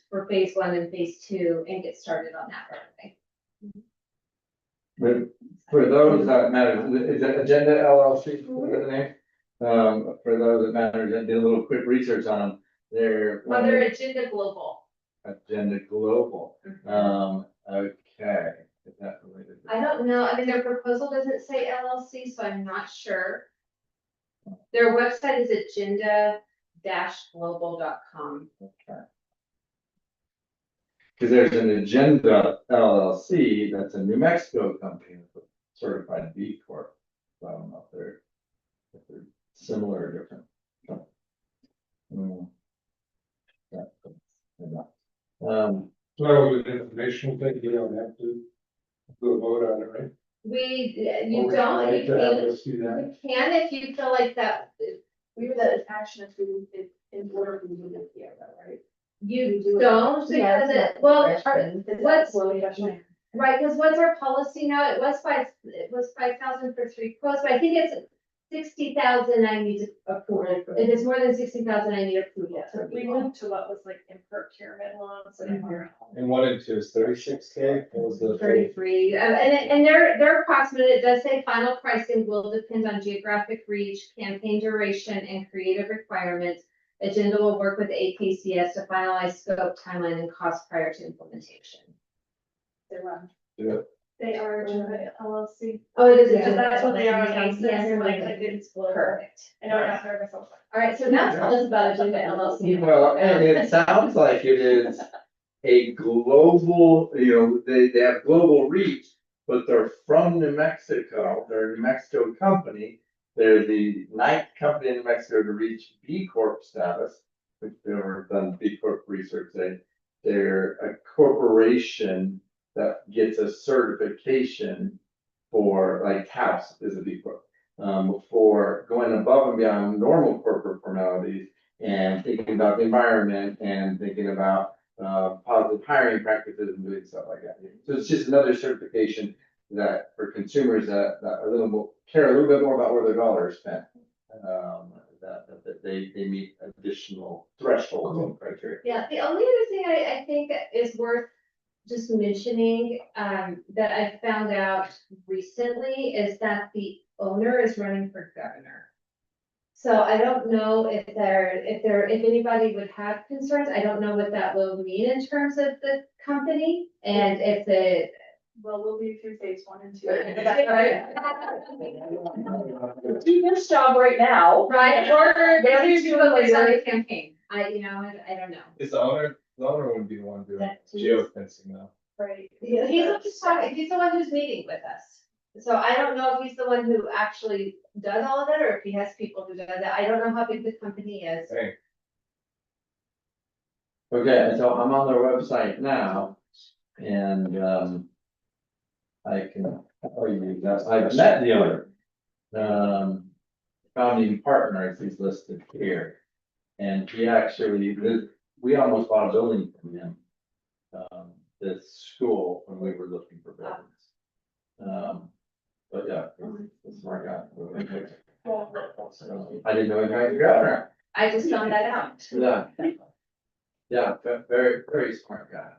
for phase 1 and phase 2 and get started on that right away. But for those that matter, is it Agenda LLC, what is the name? For those that matter, that did a little quick research on them, they're. Well, they're Agenda Global. Agenda Global, okay, is that related? I don't know, I mean, their proposal doesn't say LLC, so I'm not sure. Their website is agenda-global.com. Okay. Cause there's an Agenda LLC, that's a New Mexico company, certified B Corp. So I don't know if they're similar or different. Yeah. So that was an informational thing, you don't have to do a vote on it, right? You Or would don't, like you to have can, us do that? you can if you feel like that, We were the action if we, in order for you to do it, though, right? you don't, because well, what's, Well, question. right, because what's our policy now? It was 5,000 for 3 quotes, but I think it's 60,000 I need approval. If it's more than 60,000, I need approval. We moved to what was like in procurement laws and MRL. And 1 and 2 is 36K, what was the? 33, and they're approximate, it does say final pricing will depend on geographic reach, campaign duration, and creative requirements. Agenda will work with AKCS to finalize scope, timeline, and cost prior to implementation. They run. They are Agenda LLC. Oh, it is, Yeah, Agenda. that's what they are on ACES, Yeah, and like it's global. Perfect. I know I got nervous. I was like, All right, so now tell us about Agenda LLC. Well, and it sounds like it is a global, they have global reach, but they're from New Mexico, they're a New Mexico company. They're the 9th company in New Mexico to reach B Corp status, which they've ever done B Corp research. They're a corporation that gets a certification for, like House is a B Corp. For going above and beyond normal corporate formalities and thinking about the environment and thinking about positive hiring practices and doing stuff like that. So it's just another certification that for consumers that are a little more, care a little bit more about where their dollar is spent. That they meet additional thresholds and criteria. Yeah, the only other thing I think is worth just mentioning, that I found out recently is that the owner is running for governor. So I don't know if anybody would have concerns. I don't know what that will mean in terms of the company and if the. Well, we'll be through phase 1 and 2. Do this job right now. Right, or maybe do a on the campaign. I don't know. Is the owner would be the one doing That- geofencing now. Right. He's the one who's meeting with us. So I don't know if he's the one who actually does all of that, or if he has people who does that. I don't know how big the company is. Hey, Okay, so I'm on their website now, and I can tell you that I've met the owner. Founding partners is listed here. And he actually, we almost bought a building from him. This school when we were looking for buildings. But yeah, he's a smart guy. I didn't know he was a governor. I just found that out. Yeah. Yeah, very, very smart guy.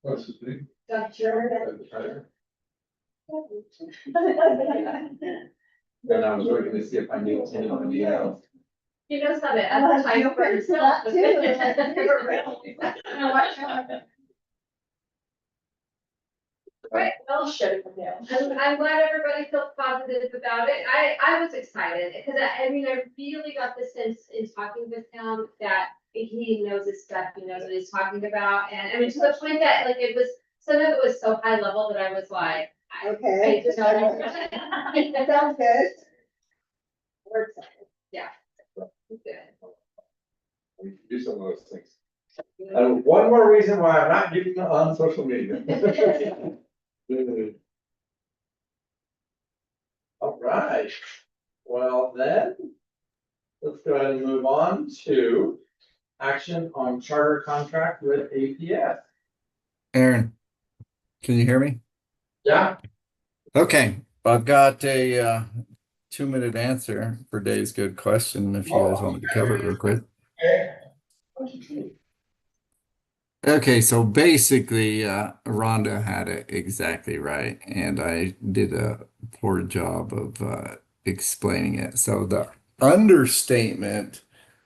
What's his name? Dr. And I was looking to see if I knew anybody else. He knows how to advertise for himself. Right, well, I'm glad everybody felt positive about it. I was excited because I really got the sense in talking with him that he knows his stuff, he knows what he's talking about. And I mean, to the point that like some of it was so high level that I was like, Okay. I don't know. That sounds good. We're excited. Good. We can do some of those things. And one more reason why I'm not getting on social media. All right, well then, let's go ahead and move on to action on charter contract with APS. Aaron, can you hear me? Yeah. Okay, I've got a 2-minute answer for Dave's good question, if you guys want me to cover it real quick. Okay, so basically, Rhonda had it exactly right, and I did a poor job of explaining it. So the understatement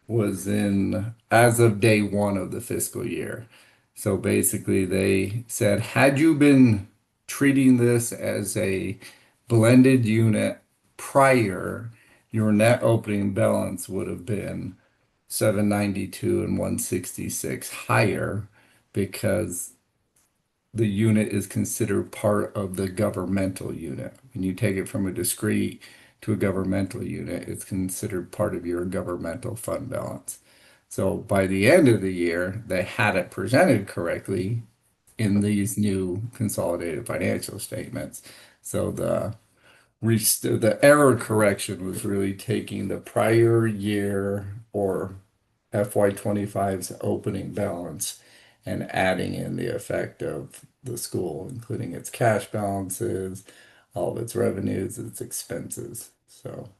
was in as of day 1 of the fiscal year. So basically, they said, had you been treating this as a blended unit prior, your net opening balance would have been 792 and 166 higher because the unit is considered part of the governmental unit. When you take it from a discrete to a governmental unit, it's considered part of your governmental fund balance. So by the end of the year, they had it presented correctly in these new consolidated financial statements. So the error correction was really taking the prior year or FY 25's opening balance and adding in the effect of the school, including its cash balances, all of its revenues, its expenses. So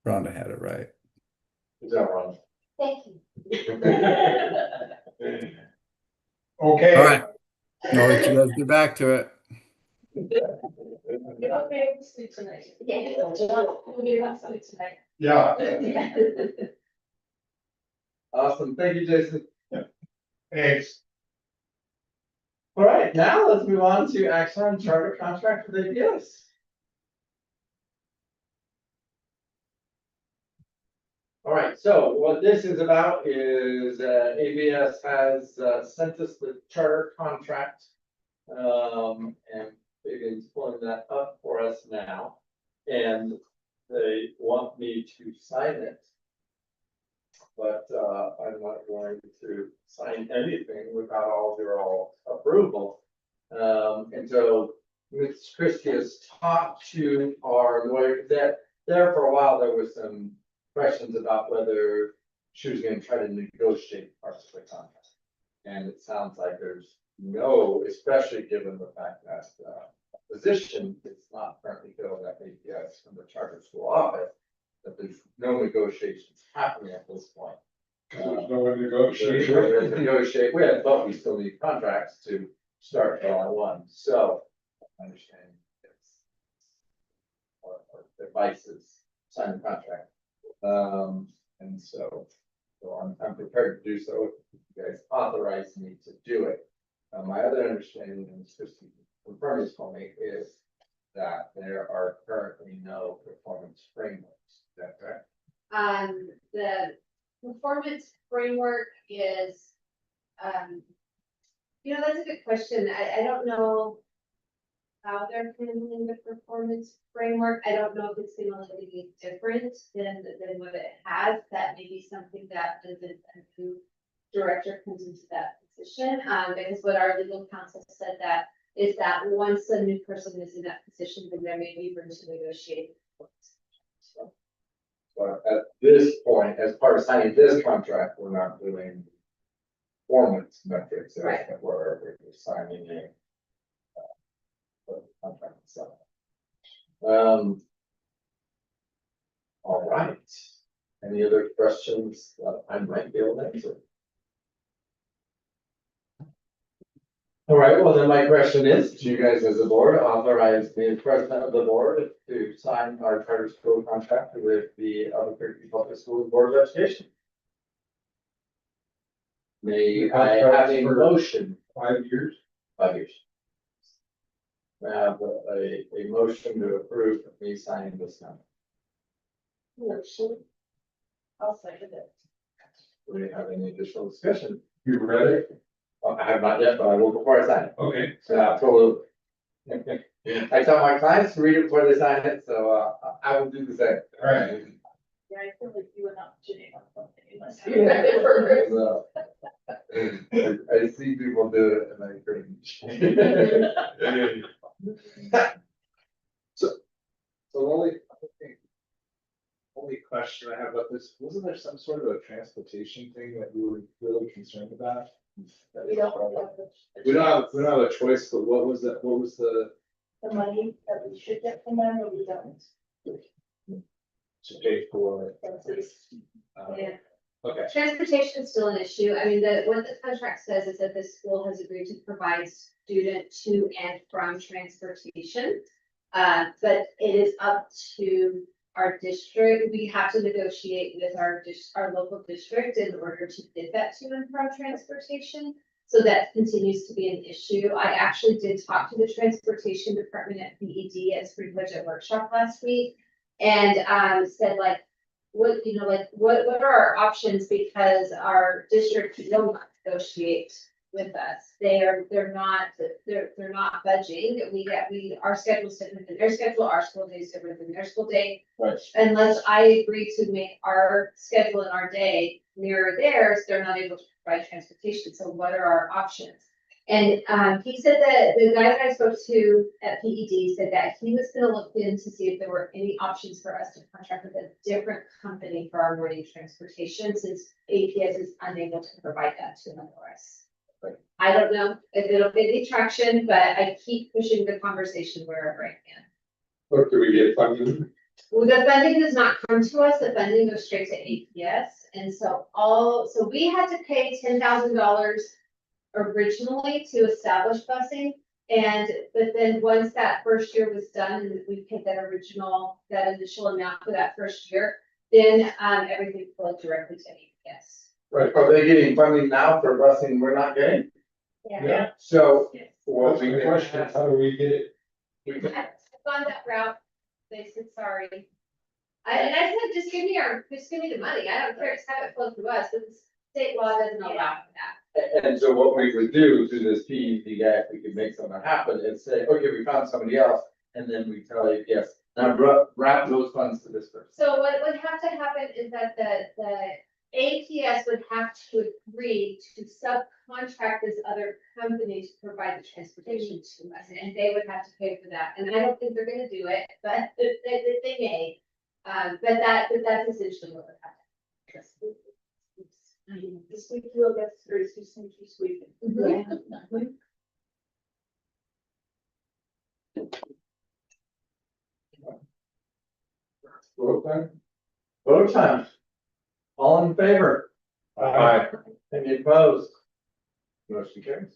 Rhonda had it right. Is that wrong? Thank you. Okay. All right. I'll let you guys get back to it. Yeah. Awesome, thank you, Jason. Thanks. All right, now let's move on to action on charter contract with APS. All right, so what this is about is ABS has sent us the charter contract. And Megan's pulling that up for us now. And they want me to sign it. But I'm not going to sign anything without all of your all approval. And so Ms. Christie has talked to our lawyer that there for a while, there was some questions about whether she was going to try to negotiate parts of the contract. And it sounds like there's no, especially given the fact that, position is not currently filled at APS from the charter school office, that there's no negotiations happening at this point. There's no one There's negotiating. no way to negotiate with, but we still need contracts to start July 1, so I understand it's. Or devices, sign the contract. And so I'm prepared to do so if you guys authorize me to do it. My other understanding, and Christie confirmed this for me, is that there are currently no performance frameworks. Is that correct? The performance framework is, that's a good question. I don't know how they're handling the performance framework. I don't know if it's gonna look any different than what it has. That may be something that the new director comes into that position. Because what our legal counsel said that is that once a new person is in that position, then there may be room to negotiate. So, But at this point, as part of signing this contract, we're not doing performance metrics. Right. We're signing a contract itself. All right. Any other questions that I might be able to answer? All right, well, then my question is, do you guys as a board authorize me as president of the board to sign our charter school contract with the Albuquerque Public Schools Board of Education? May I have a motion? 5 years. 5 years. May I have a motion to approve me signing this contract? Motion. I'll second it. Do we have any additional discussion? You ready? I have not yet, but I will before I sign it. Okay. Absolutely. I tell my clients to read it before they sign it, so I will do the same. All right. Yeah, I feel like you and not Janine on something. You must have. I see people do it and I cringe. So only question I have about this, wasn't there some sort of a transportation thing that we were really concerned about? We don't have We don't have a choice, but what was that, what was the, the money that we should get from them, or we don't. to pay for? Yeah. Okay, Transportation is still an issue. I mean, what the contract says is that the school has agreed to provide student to and from transportation. But it is up to our district. We have to negotiate with our local district in order to get that to and from transportation. So that continues to be an issue. I actually did talk to the transportation department at PED at spring budget workshop last week. And said what are our options, because our district will not negotiate with us. They're not budging. Our schedule is different than their schedule, our school day is different than their school day. right. Unless I agree to make our schedule and our day mirror theirs, they're not able to provide transportation. So what are our options? And he said that the guy that I spoke to at PED said that he was gonna look in to see if there were any options for us to contract with a different company for our morning transportation, since APS is unable to provide that to us. I don't know if it'll get any traction, but I keep pushing the conversation wherever I can. Or do we get funding? Well, the funding does not come to us, the funding goes straight to APS, and so we had to pay $10,000 originally to establish busing. But then once that first year was done and we paid that initial amount for that first year, then everything flowed directly to APS. Right, are they getting funding now for busing we're not getting? Yeah. So. Yes. Well, the question is, how do we get it? I've gone that route, they said, sorry. And I said, just give me the money, I don't care, just have it flow through us, but the state law doesn't allow for that. And so what we would do through this PED guy, if we could make something happen, and say, okay, we found somebody else, and then we tell you, yes, now wrap those funds to this person. So what would have to happen is that the APS would have to agree to subcontract this other company to provide the transportation to us, and they would have to pay for that. And I don't think they're gonna do it, but they may. But that's essentially what would happen. This week we'll get through, too soon, too sweet. Yeah. Vote time? Vote time. All in favor? Aye. Any opposed? Motion carries.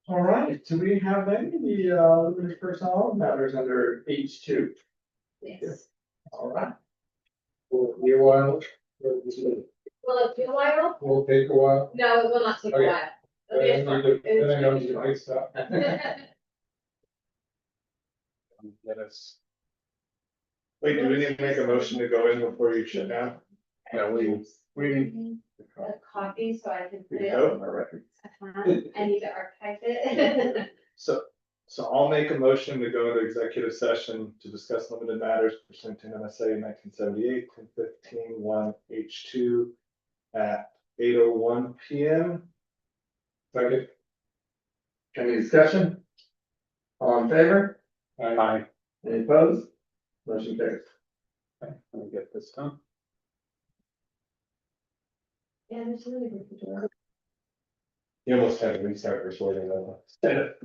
All right, do we have any of the limited personnel matters under H2? Yes. All right. Will it be a while? Will it be a while? Will it take a while? No, it will not take a Okay. while. It'll be a Then I short- need to, then I know you might stop. Minutes. Wait, do we need to make a motion to go in before you shut down? No, we A copy, so I can put We it, go. On our record. I need to archive it. So I'll make a motion to go into executive session to discuss limited matters pursuant to MSA 1978, 10:15, 1H2 at 8:01 PM. Second. Any discussion? All in favor? Aye. Any opposed? Motion carries. Let me get this done. Yeah, there's really good. You almost had to restart recording though.